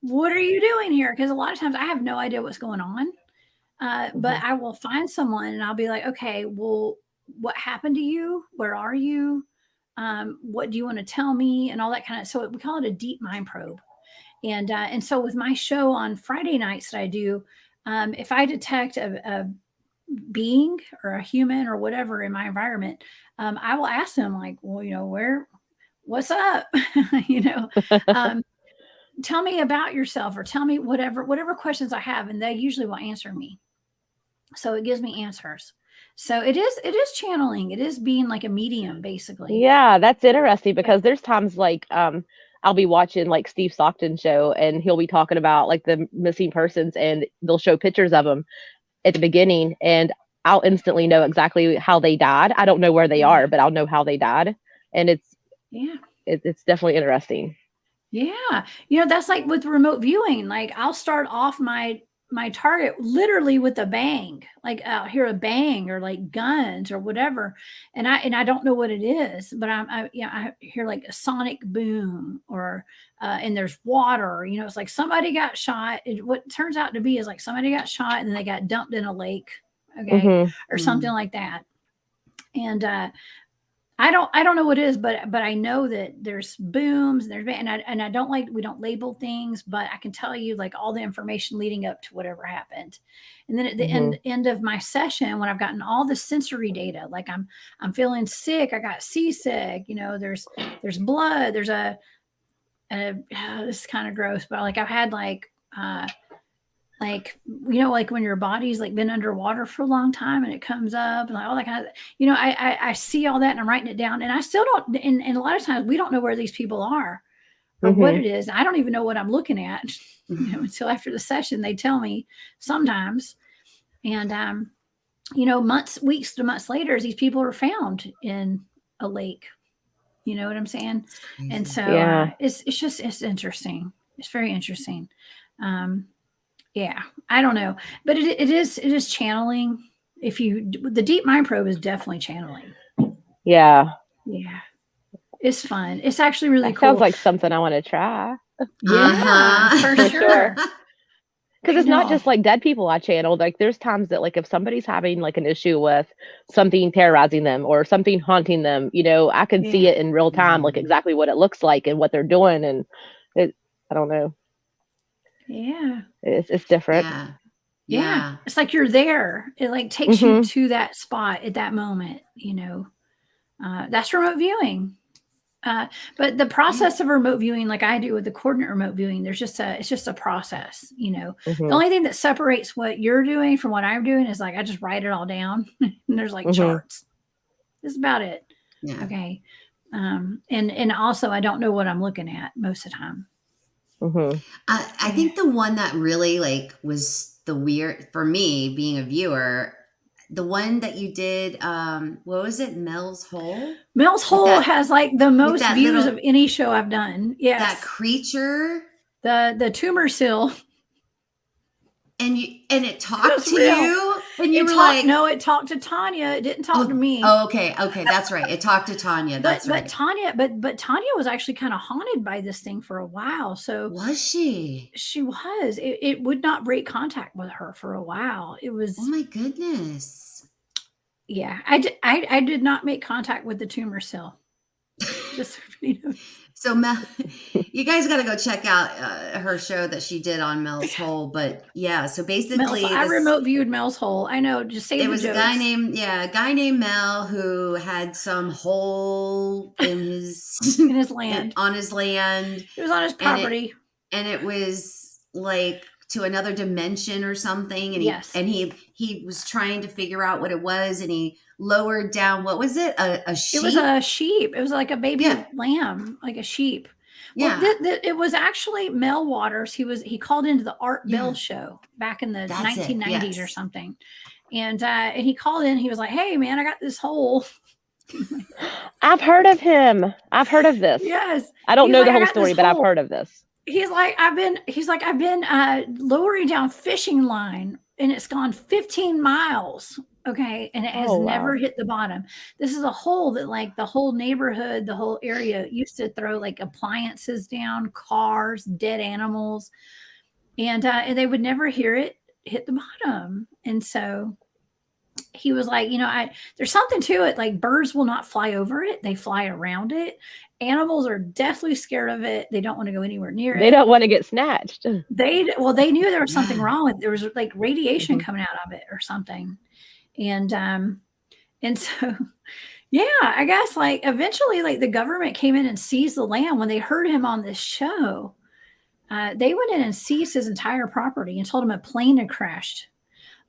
What are you doing here?" Because a lot of times I have no idea what's going on. But Mhm. I will find someone and I'll be like, okay, well, what happened to you? Where are you? What do you want to tell me? And all that kind of. So we call it a deep mind probe. And so with my show on Friday nights that I do, if I detect a being or a human or whatever in my environment, I will ask them like, well, what's up? you know, um, tell me about yourself or tell me whatever questions I have, and they usually will answer me, so it gives me answers. So it is channeling, it is being like a medium basically. Yeah, that's interesting Yeah. because there's times like I'll be watching like Steve Stockton show and he'll be talking about like the missing persons and they'll show pictures of them at the beginning and I'll instantly know exactly how they died. I don't know where they Yeah. are, but I'll know how they died. And Yeah. it's definitely interesting. Yeah. That's like with remote viewing. Like I'll start off my target literally with a bang. Like I'll hear a bang or like guns or whatever. And I don't know what it is, but I hear like a sonic boom or and there's water. It's like somebody got shot. What turns out to be is like somebody got shot and then they got dumped in a lake. Okay. Mhm. Or something Mm. like that. And I don't know what it is, but I know that there's booms and and I don't like we don't label things, but I can tell you like all the information leading up to whatever happened. And then at the end Mhm. end of my session, when I've gotten all the sensory data, like I'm feeling sick, I got seasick, there's blood, there's this is kind of gross, but like I've had like like when your body's like been underwater for a long time and it comes up and like all that kind of I see all that and I'm writing it down and I still don't and a lot of times we don't know where these people are or what it is. I don't even know what I'm looking at until after the session they tell me sometimes. And months, weeks to months later these people are found in a lake. You know what I'm saying? And so it's interesting. It's very interesting. Yeah, I don't know, but it is channeling. The deep mind probe is definitely channeling. Yeah. It's fun. It's actually really that cool. Sounds like something I want to try. Yeah, for sure. Because it's not just like dead people I channeled. Like there's times that like if somebody's having like an issue with something terrorizing them or something haunting them, I can see it in real time, like exactly what it looks like and what they're doing. And I don't know. Yeah. It's different. Yeah. It's like you're there. It like takes you to that spot at that moment, that's remote viewing. But the process of remote viewing, like I do with the coordinate remote viewing, it's just a process, The only thing that separates what you're doing from what I'm doing is like, I just write it all down and there's like charts. That's about it. Yeah. Okay. And also I don't know what I'm looking at most of the time. I think the one that really like was the weird for me being a viewer, the one that you did, what was it? Mel's Hole? Mel's Hole has like the most views of any show I've done. Yes. That creature. The tumor seal. And it talked to you, and you were like, no, it talked to Tanya. It didn't talk to me. Oh, okay, that's right. It talked to Tanya. That's right. But Tanya was actually kind of haunted by this thing for a while. So was she? She was. It would not break contact with her for a while. It was. Oh my goodness. Yeah, I did not make contact with the tumor cell. Just So Mel, you guys got to go check out her show that she did on Mel's Hole. But yeah, so basically, I remote viewed Mel's Hole. I know, just say it was jokes. a guy named Mel who had some hole in his in his land on his land. It was on his property, and it was like to another dimension or something. And he was trying to figure out what it was, and he lowered down, what was it? A sheep? It was a sheep. It was like a baby lamb, like a sheep. Yeah. Well, it was actually Mel Waters. He called into the Art Bell show back in the 1990s or something. And he called in, he was like, "Hey man, I got this hole." I've heard of him. I've heard of this. Yes. I don't know the whole story, but I've heard of this. He's like, I've been lowering down fishing line and it's gone 15 miles. Okay. And it has never hit the bottom. This is a hole that like the whole neighborhood, the whole area used to throw like appliances down, cars, dead animals. And they would never hear it hit the bottom. And so he was like, there's something to it. Like birds will not fly over it. They fly around it. Animals are deathly scared of it. They don't want to go anywhere near it. They don't want to get snatched. They knew there was something wrong with it. There was like radiation coming out of it or something. And so, yeah, I guess like eventually like the government came in and seized the land when they heard him on this show. They went in and seized his entire property and told him a plane had crashed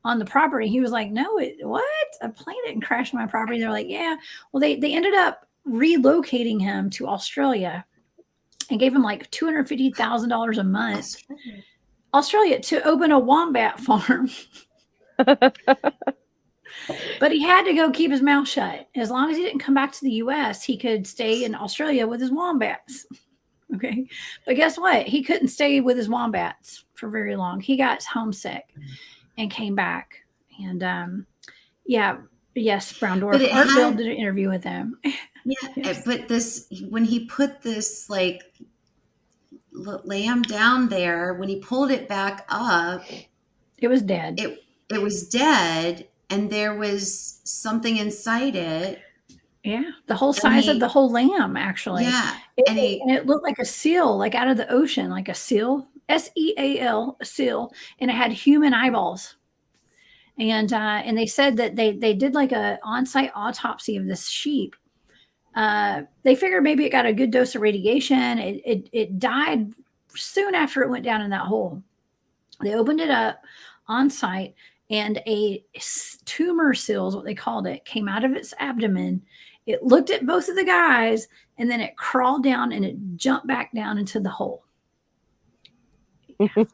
on the property. He was like, "No, what? A plane didn't crash on my property." They're like, "Yeah." Well, they ended up relocating him to Australia and gave him like $250,000 a month. Australia to open a wombat farm. But he had to go keep his mouth shut. As long as he didn't come back to the US, he could stay in Australia with his wombats. Okay. But guess what? He couldn't stay with his wombats for very long. He got homesick and came back. And yes, Brown Dwarf. Art Bill did an interview with him. Yeah, yes. But when he put this like lamb down there, when he pulled it back up, it was dead. It was dead. And there was something inside it. Yeah, the whole size of the whole lamb, actually. Yeah, and it looked like a seal, like out of the ocean, like a seal, SEAL, a seal, and it had human eyeballs. And they said that they did like a on-site autopsy of this sheep They figured maybe it got a good dose of radiation. It died soon after it went down in that hole. They opened it up on site, and a tumor cell is what they called it, came out of its abdomen. It looked at both of the guys, and then it crawled down and it jumped back down into the hole. Yeah. So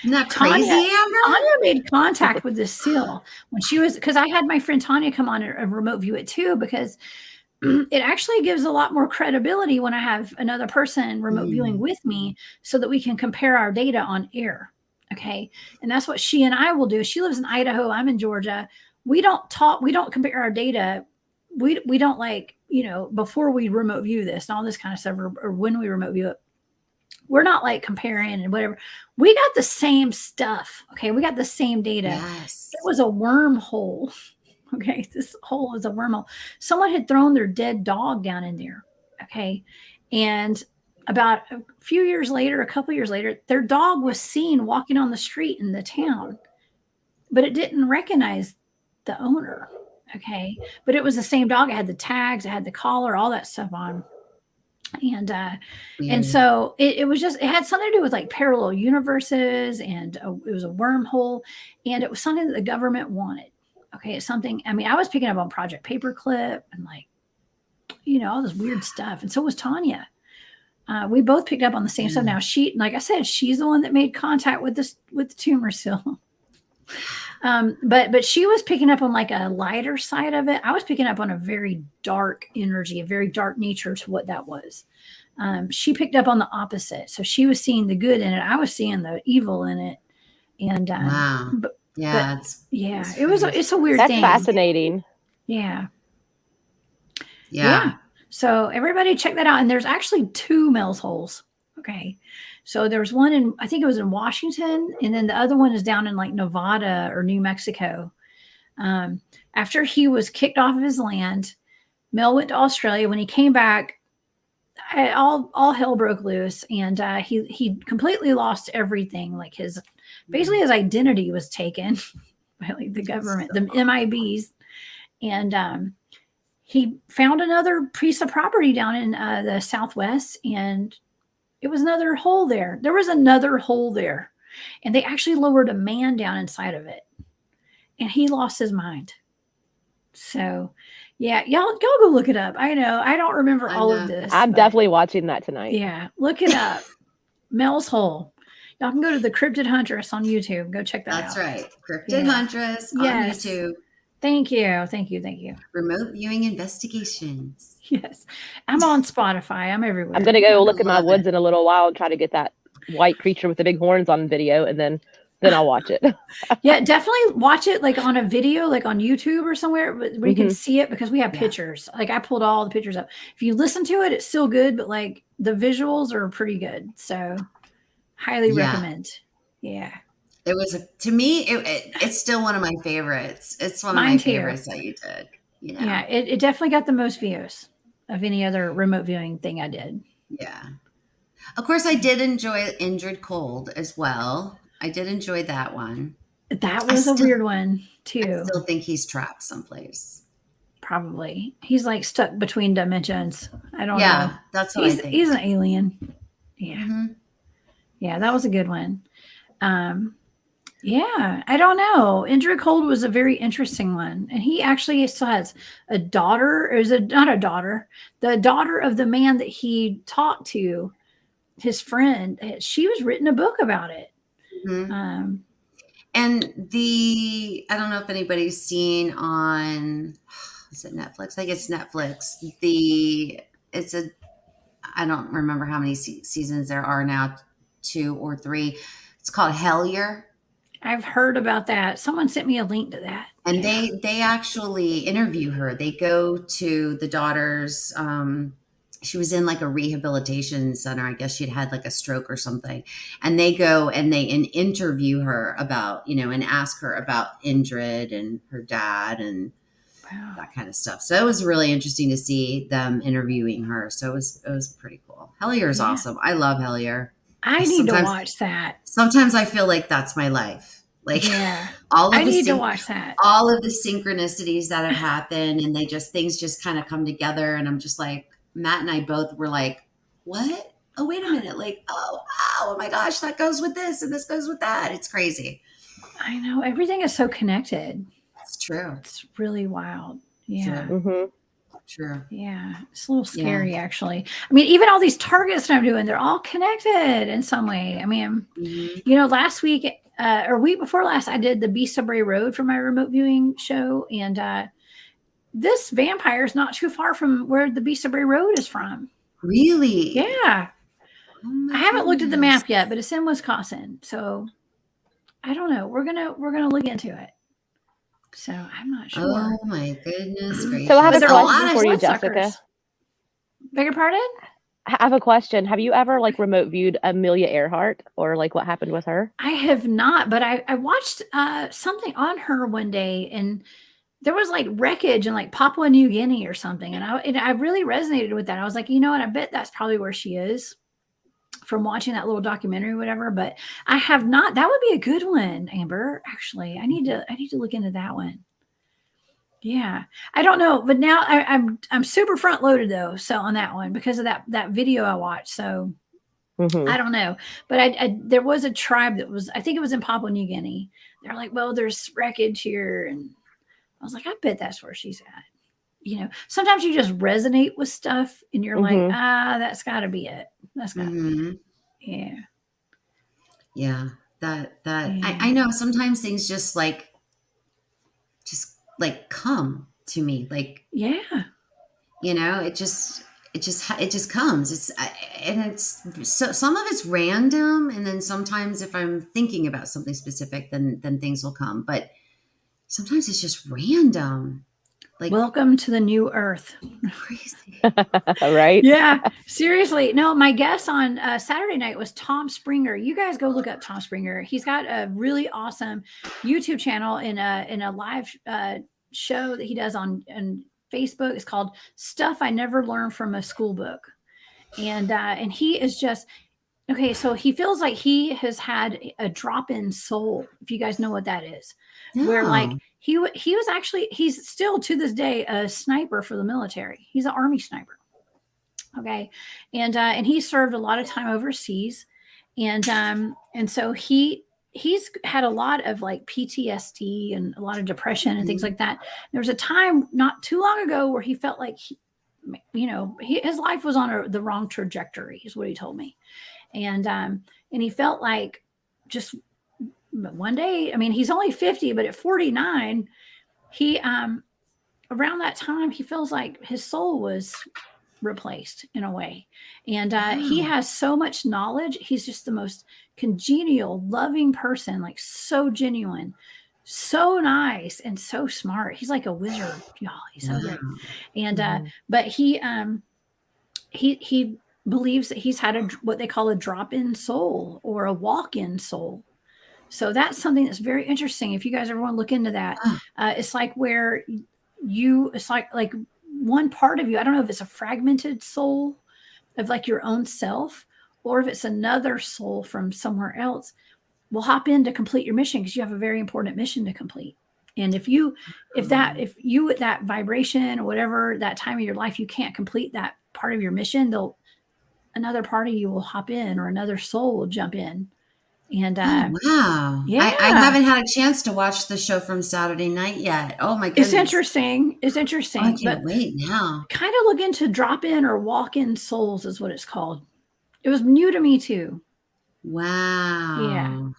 Isn't that crazy, Amber? Tanya made contact with this seal when she was, because I had my friend Tanya come on and remote view it too, because it actually gives a lot more credibility when I have another person remote viewing with me, so that we can compare our data on air. Okay. And that's what she and I will do. She lives in Idaho. I'm in Georgia. We don't talk, we don't compare our data. We don't, like, before we remote view this and all this kind of stuff, or when we remote view it, we're not like comparing and whatever. We got the same stuff. Okay. We got the same data. Yes. It was a wormhole. Okay. This hole is a wormhole. Someone had thrown their dead dog down in there. Okay. And about a couple years later, their dog was seen walking on the street in the town, but it didn't recognize the owner. Okay. But it was the same dog. It had the tags, it had the collar, all that stuff on. And so it was just, it had something to do with like parallel universes, and it was a wormhole, and it was something that the government wanted. Okay. It's something, I mean, I was picking up on Project Paperclip and, like, all this weird stuff. And so was Tanya. We both picked up on the same stuff. Now like I said, she's the one that made contact with the tumor cell. But she was picking up on like a lighter side of it. I was picking up on a very dark energy, a very dark nature to what that was. She picked up on the opposite. So she was seeing the good in it. I was seeing the evil in it. And wow. It's a weird That's thing. That's fascinating. Yeah. So everybody check that out. And there's actually 2 Mel's holes. Okay. So there was one I think it was in Washington, and then the other one is down in like Nevada or New Mexico. After he was kicked off of his land, Mel went to Australia. When he came back, all hell broke loose, and he completely lost everything. Like basically his identity was taken by like the government, the MIBs, and he found another piece of property down in the Southwest, and it was another hole there. There was another hole there, and they actually lowered a man down inside of it, and he lost his mind. So, yeah, y'all go look it up. I know I don't remember all of this. I'm definitely watching that tonight. Yeah, look it up. Mel's Hole. Y'all can go to the Cryptid Huntress on YouTube. Go check that out. That's right. Cryptid Huntress on YouTube. Thank you. Remote viewing investigations. Yes. I'm on Spotify. I'm everywhere. I'm going to go look at my woods in a little while and try to get that white creature with the big horns on video, and then I'll watch it. Yeah, definitely watch it like on a video, like on YouTube or somewhere where you can see it, because we have pictures. Like I pulled all the pictures up. If you listen to it, it's still good, but like the visuals are pretty good. So highly recommend. Yeah. It was to me. It's still one of my favorites. It's one of my favorites that you did. Yeah, it definitely got the most views of any other remote viewing thing I did. Yeah. Of course, I did enjoy Injured Cold as well. I did enjoy that one. That was a weird one too. I still think he's trapped someplace. Probably. He's like stuck between dimensions. I don't know. Yeah, that's what I think. He's an alien. Yeah. Mm-hmm. Yeah, that was a good one. Yeah, I don't know. Injured Cold was a very interesting one. And he actually still has a daughter. Not a daughter. The daughter of the man that he talked to, his friend, she was written a book about it. Mm-hmm. And I don't know if anybody's seen on, is it Netflix? I think it's Netflix. I don't remember how many seasons there are now, 2 or 3. It's called Hellier. I've heard about that. Someone sent me a link to that. And they actually interview her. They go to the daughter's, she was in like a rehabilitation center. I guess she'd had like a stroke or something. And they go and they interview her about, and ask her about Indrid and her dad and that kind of stuff. So it was really interesting to see them interviewing her. So it was pretty cool. Hellier is awesome. I love Hellier. I need to watch that. Sometimes I feel like that's my life. Like Yeah. all I of the need to watch that. all of the synchronicities that have happened, and things just kind of come together, and I'm just like, Matt and I both were like, what? Oh, wait a minute. Like, oh, wow, oh my gosh, that goes with this and this goes with that. It's crazy. I know everything is so connected. It's true. It's really wild. Yeah. True. Mm-hmm. True. Yeah. It's a little Yeah. scary, actually. I mean, even all these targets that I'm doing, they're all connected in some way. I mean, Mm-hmm. last week or week before last, I did the Beast of Bray Road for my remote viewing show. And this vampire is not too far from where the Beast of Bray Road is from. Really? Yeah. Oh my I haven't looked at the goodness. map yet, but it's in Wisconsin. So I don't know. We're gonna look into it. So I'm not sure. Oh my goodness gracious. So I have But a they're all question for you, Jessica. bloodsuckers. Beg your pardon? I have a question. Have you ever like remote viewed Amelia Earhart or like what happened with her? I have not, but I watched something on her one day, and there was like wreckage in like Papua New Guinea or something, and I really resonated with that. I was like, you know what? I bet that's probably where she is from watching that little documentary or whatever. But I have not. That would be a good one, Amber. Actually, I need to look into that one. Yeah, I don't know, but now I'm super front loaded though, so on that one because of that video I watched. So Mm-hmm. I don't know, but there was a tribe that was, I think it was in Papua New Guinea. They're like, well, there's wreckage here, and I was like, I bet that's where she's at. Sometimes you just resonate with stuff, and you're like, Mm-hmm. that's got to be it. That's got to be Mm-hmm. it. Yeah. Yeah. That Yeah. I know sometimes things just like come to me. Like, Yeah. it just comes. And it's so some of it's random, and then sometimes if I'm thinking about something specific, then things will come. But sometimes it's just random. Like Welcome to the new earth. crazy. Right? Yeah, seriously. No, my guest on Saturday night was Tom Springer. You guys go look up Tom Springer. He's got a really awesome YouTube channel in a live show that he does on Facebook. It's called Stuff I Never Learned from a School Book. And he is just okay. So he feels like he has had a drop in soul. If you guys know what that is, where like No. he was actually, he's still to this day a sniper for the military. He's an Army sniper. Okay. And he served a lot of time overseas. And so he's had a lot of like PTSD and a lot of depression and things like that. There was a time not too long ago where he felt like his life was on the wrong trajectory, is what he told me. And he felt like just one day, I mean, he's only 50, but at 49, he around that time he feels like his soul was replaced in a way. And he Wow. has so much knowledge. He's just the most congenial, loving person, like so genuine, so nice, and so smart. He's like a wizard, y'all. He's so great. Wow. And Mhm. but he believes that he's had what they call a drop-in soul or a walk-in soul. So that's something that's very interesting. If you guys ever want to look into that, Ah, it's like where it's like one part of you. I don't know if it's a fragmented soul of like your own self, or if it's another soul from somewhere else. Will hop in to complete your mission because you have a very important mission to complete. And if you at that vibration or whatever that time of your life you can't complete that part of your mission, another part of you will hop in, or another soul will jump in. And oh wow. I yeah, haven't had a chance to watch the show from Saturday night yet. Oh my it's goodness. interesting. It's Oh, I interesting, can't but wait now. kind of look into drop in or walk in souls is what it's called. It was new to me too. Yeah. Wow.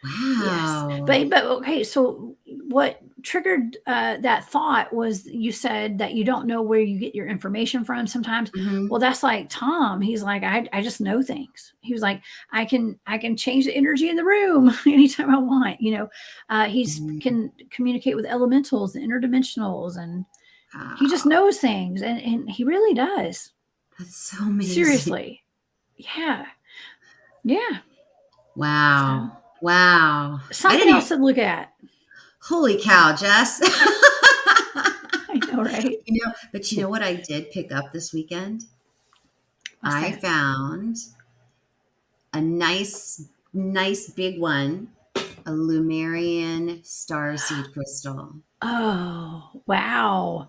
Yes. Wow. But okay, so what triggered that thought was you said that you don't know where you get your information from sometimes. Hmm. Well, that's like Tom. He's like, I just know things. He was like, I can change the energy in the room anytime I want. He's can communicate with elementals and interdimensionals, and he just Wow. knows things, and he really does. That's so amazing. Seriously. Yeah. Yeah. So Wow. Wow. I something didn't else even, to look at. holy cow, Jess. I know, right? But you know what I did pick up this weekend? What's I that? found a nice big one a Lumerian starseed crystal. Oh, wow.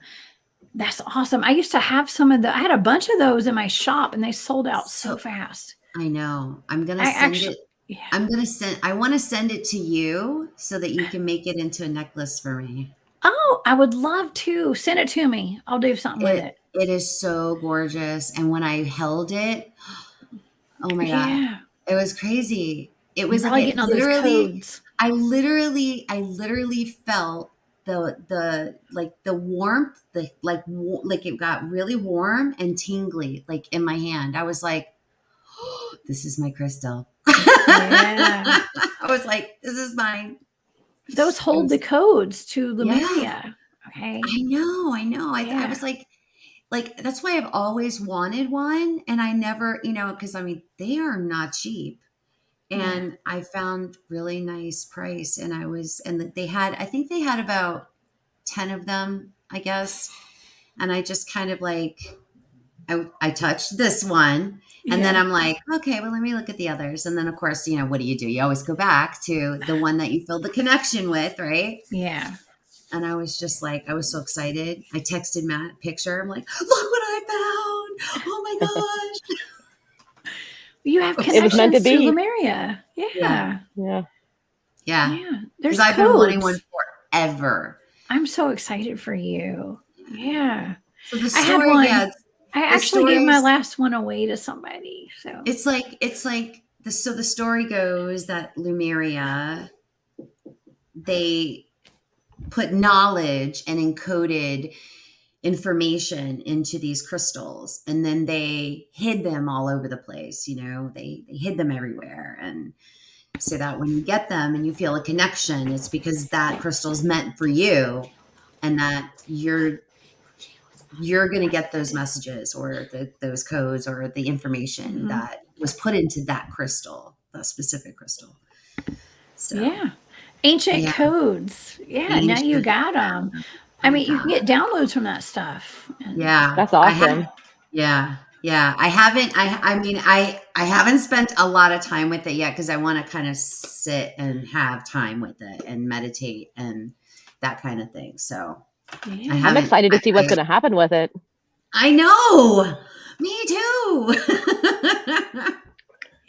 That's awesome. I used to have I had a bunch of those in my shop and they sold out so So fast. I know. I'm gonna I send actually, it. yeah. I want to send it to you so that you can make it into a necklace for me. Oh, I would love to. Send it to me. I'll do something with it. It is so gorgeous. And when I held it, oh my God, Yeah. it was crazy. It You're was like probably getting all those codes. I literally felt the warmth, like it got really warm and tingly, like in my hand. I was like, oh, this is my crystal. Yeah. I was like, this is mine. Those It hold the was, codes to yeah, Lemuria. Okay. I know. I Yeah. was like that's why I've always wanted one, and I never, because I mean they are not cheap, Yeah. and I found really nice price, and they had, I think they had about 10 of them, I guess, and I just kind of like I touched this one, and then Yeah. I'm like, okay, well, let me look at the others, and then of course, what do? You always go back to the one that you feel the connection with, right? Yeah. And I was just like, I was so excited. I texted Matt a picture. I'm like, look what I found. Oh my gosh. You have It was meant to connections to be. Lemuria. Yeah. Yeah. Yeah. Yeah. Yeah. Because There's I've been wanting one codes. forever. I'm so excited for you. Yeah. So the I had story, one. yeah, I the actually gave my stories, last one away to somebody. So so the story goes that Lumeria, they put knowledge and encoded information into these crystals, and then they hid them all over the place. They hid them everywhere, and so that when you get them and you feel a connection, it's because that crystal is meant for you, and that you're going to get those messages or those codes or the information mhm. that was put into that crystal, the specific crystal. So Yeah. Ancient yeah, codes. Yeah. Now you ancient. got them. I Oh mean, you God, can get downloads from that stuff. And yeah. That's awesome. Yeah. I haven't. I mean, I haven't spent a lot of time with it yet because I want to kind of sit and have time with it and meditate and that kind of thing. So I yeah. I'm haven't. excited to see what's going to happen with it. I know. Me too.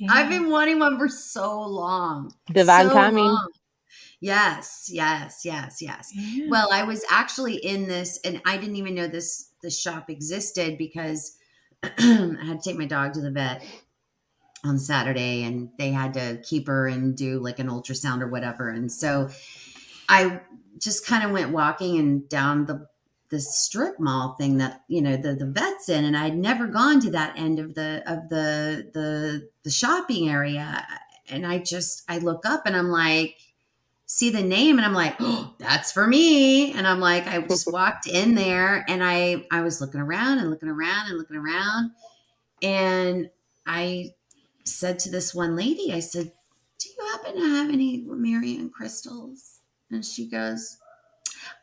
I've Yeah. been wanting one for so long. Divine So timing. long. Yes, yes, yes, yes. Yeah. Well, I was actually in this, and I didn't even know this shop existed because I had to take my dog to the vet on Saturday, and they had to keep her and do like an ultrasound or whatever. And so I just kind of went walking and down the strip mall thing that the vet's in, and I'd never gone to that end of the shopping area. And I look up and I'm like, see the name, and I'm like, oh, that's for me. And I'm like, I just walked in there, and I was looking around and looking around and looking around, and I said to this one lady, I said, do you happen to have any Lemurian crystals? And she goes,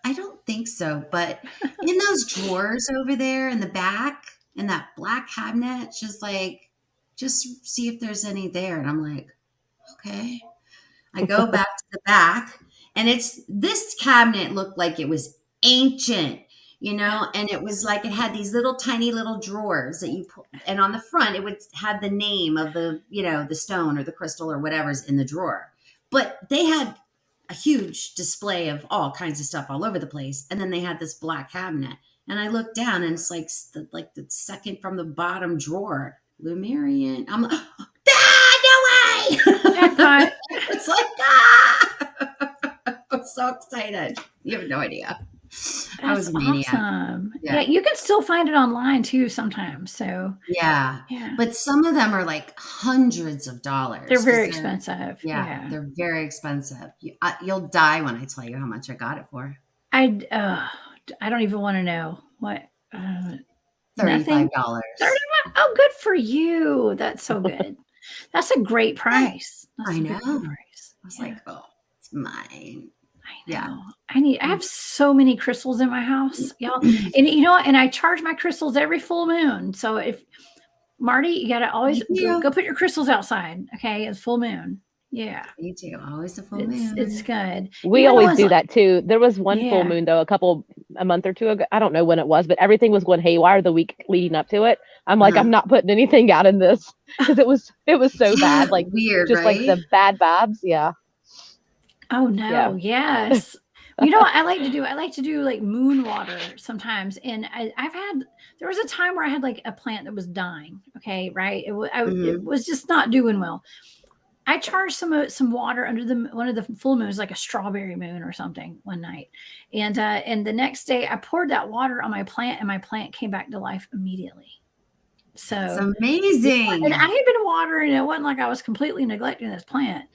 I don't think so, but in those drawers over there in the back, in that black cabinet, just see if there's any there. And I'm like, okay. I go back to the back, and this cabinet looked like it was ancient, and it was like it had these little tiny little drawers that you put, and on the front it would have the name of the stone or the crystal or whatever's in the drawer. But they had a huge display of all kinds of stuff all over the place, and then they had this black cabinet, and I looked down, and it's like the second from the bottom drawer, Lumerian. I'm like, ah, no way! Jackpot. It's like, ah! I'm so excited. You have no idea. I was That's a maniac. awesome. Yeah. Yeah. You can still find it online too sometimes. So, Yeah. yeah. But some of them are like hundreds of dollars. They're 'cause very expensive. Yeah, Yeah. they're very expensive. You'll die when I tell you how much I got it for. I don't even want to know what. Nothing. $35. 35. Oh, good for you. That's so good. That's a great Hey, price. That's I a know. very good price. I was Yeah, like, oh, it's mine. I Yeah. know. I have so many crystals in my house, y'all. And you know what? And I charge my crystals every full moon. So if Marty, you gotta always Thank you. go put your crystals outside. Okay, it's full moon. Yeah. Me too. Always a full It's moon. good. We Even the always ones do like, that too. There was one full yeah. moon though, a month or two ago. I don't know when it was, but everything was going haywire the week leading up to it. I'm like, Uh-huh. I'm not putting anything out in this because it was so Yeah, bad. Like weird, just like the right? bad vibes. Yeah. Oh Yeah. no, yes. Well, you know what I like to do? I like to do like moon water sometimes. And I've had, there was a time where I had like a plant that was dying. Okay. Right. It Hmm. was just not doing well. I charged some water under the one of the full moons, like a strawberry moon or something, one night, and the next day I poured that water on my plant, and my plant came back to life immediately. It's So, yeah, and I amazing. had been watering. It wasn't like I was completely neglecting this plant,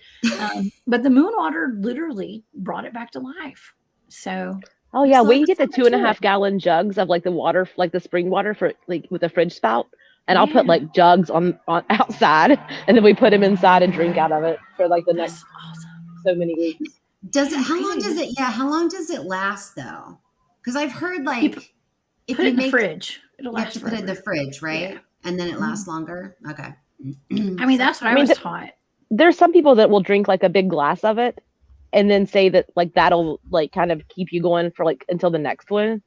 but the moon water literally brought it back to life. So Oh there's yeah, a little we bit get the something two and a to it. half gallon jugs of like the water, like the spring water for like with the fridge spout, and I'll put Yeah, like jugs on outside, and then we put them inside and drink out of it for like the next that's awesome. so many weeks. Does it, how long does Right? it, yeah, how long does it last though? Because I've heard You like if put it you in the make, fridge; it'll you have last to put it in the forever. fridge, Yeah. right? And then it Mhm. lasts longer. Okay. I mean, So that's what I I mean, was taught. there's some people that will drink like a big glass of it, and then say that like that'll like kind of keep you going for like until the next one.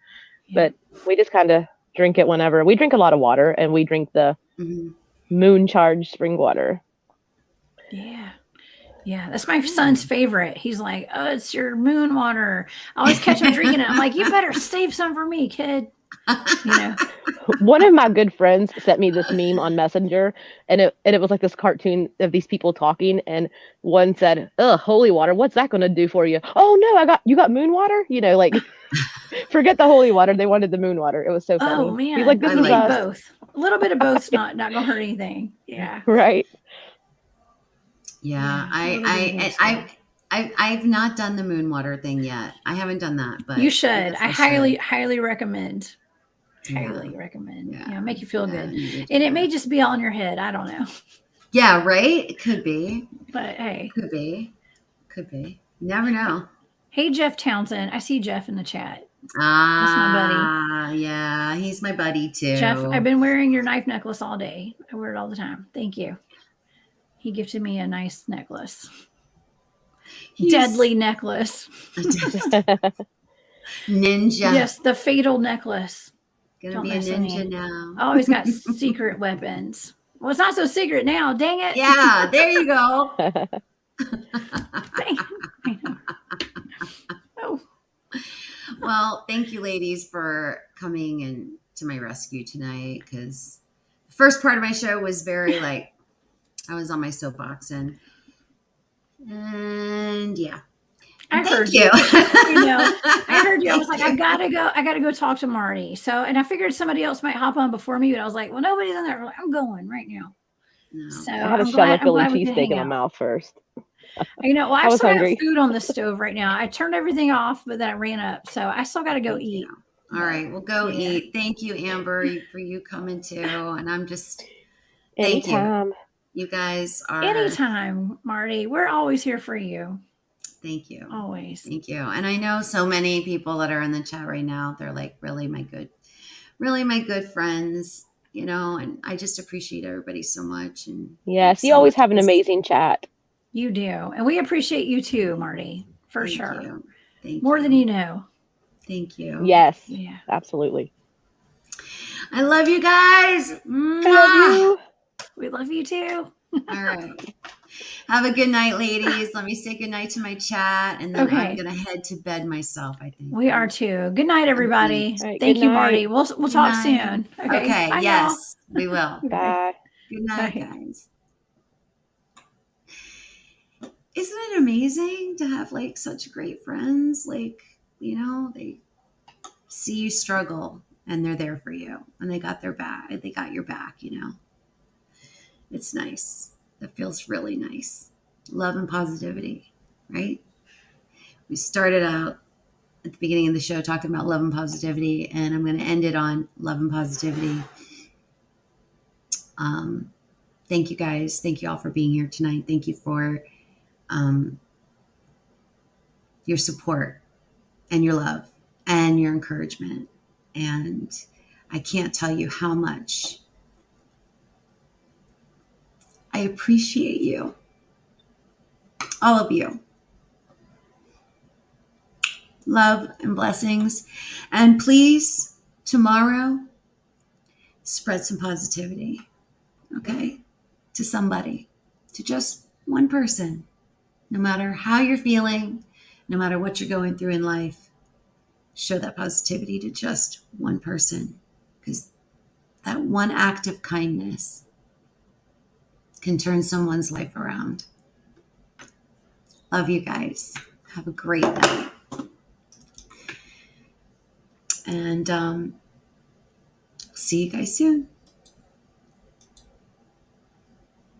Yeah. But we just kind of drink it whenever. We drink a lot of water, and we drink the mhm. moon charged spring water. Yeah. Yeah, that's my son's Cool. favorite. He's like, "Oh, it's your moon water." I always catch him drinking it. I'm like, "You better save some for me, kid." You know? One of my good friends sent me this meme on Messenger, and it was like this cartoon of these people talking, and one said, "Ugh, holy water, what's that going to do for you?" "Oh no, you got moon water." Like forget the holy water, they wanted the moon water. It was so Oh funny. He's like, man, "This I you is like need us." that. both. A little bit of both's not gonna hurt anything. Yeah. Right. Yeah, Yeah. A little bit of both's good. I've not done the moon water thing yet. I haven't done that, You but I should. guess I I should. highly recommend. Yeah, Highly recommend. yeah, Yeah, make you feel yeah. I good. need to And do it may that. just be all in your head. I don't know. Yeah, right. It could be. But hey. Could be. Could be. You never know. Hey Jeff Townsend. I see Jeff in the chat. That's my buddy. Ah, yeah. He's my buddy Jeff, I've too. been wearing your knife necklace all day. I wear it all the time. Thank you. He gifted me a nice necklace. He's Deadly necklace. ninja. Yes, the fatal necklace. Gonna Don't be a mess with ninja me. now. I always got secret weapons. Well, it's not so secret now. Dang it. Yeah, there you go. Dang. I know. Oh, Well, thank you, ladies, for coming and to my rescue tonight. Because the first part of my show was very like I was on my soapbox and yeah. I Thank heard you. you. I heard you. I was Thank like, you. I gotta go talk to Marty. So, and I figured somebody else might hop on before me, but I was like, well, nobody's in there. I'm going right now. No. So I had a shell of I'm Philly glad we could cheesesteak hang in my out. mouth first. Well, I I was still got hungry. food on the stove right now. I turned everything off, but then I ran up. So I still got to go Thank you. eat. All But right, well, go yeah, eat. Thank you, Amber, for you coming too. And I'm just thank you. Anytime. You guys are. anytime, Marty. We're always here for you. Thank you. Always. Thank you. And I know so many people that are in the chat right now. They're like really my good friends, and I just appreciate everybody so much. And Yes, thanks you so always much. have an amazing chat. You do. And we appreciate you too, Marty, for Thank sure. you. Thank More than you. you know. Thank you. Yes, Yeah. absolutely. I love you guys. I love Mwah! you. We love you too. All right. Have a good night, ladies. Let me say good night to my chat, and then I'm Okay. gonna head to bed myself. I think We are too. Good night, I'm everybody. beat. All right, good Thank you, Marty. night. We'll Good talk night. soon. Okay. Okay. Bye, y'all. Yes, we will. Okay. Bye. Good night, Bye. guys. Isn't it amazing to have like such great friends? Like, they see you struggle and they're there for you and they got their back. They got your back. It's nice. That feels really nice. Love and positivity, right? We started out at the beginning of the show talking about love and positivity, and I'm going to end it on love and positivity. Thank you guys. Thank you all for being here tonight. Thank you for your support and your love and your encouragement. And I can't tell you how much I appreciate you. All of you. Love and blessings. And please, tomorrow, spread some positivity, okay? To somebody, to just one person. No matter how you're feeling, no matter what you're going through in life, show that positivity to just one person. Because that one act of kindness can turn someone's life around. Love you guys. Have a great night. And see you guys soon.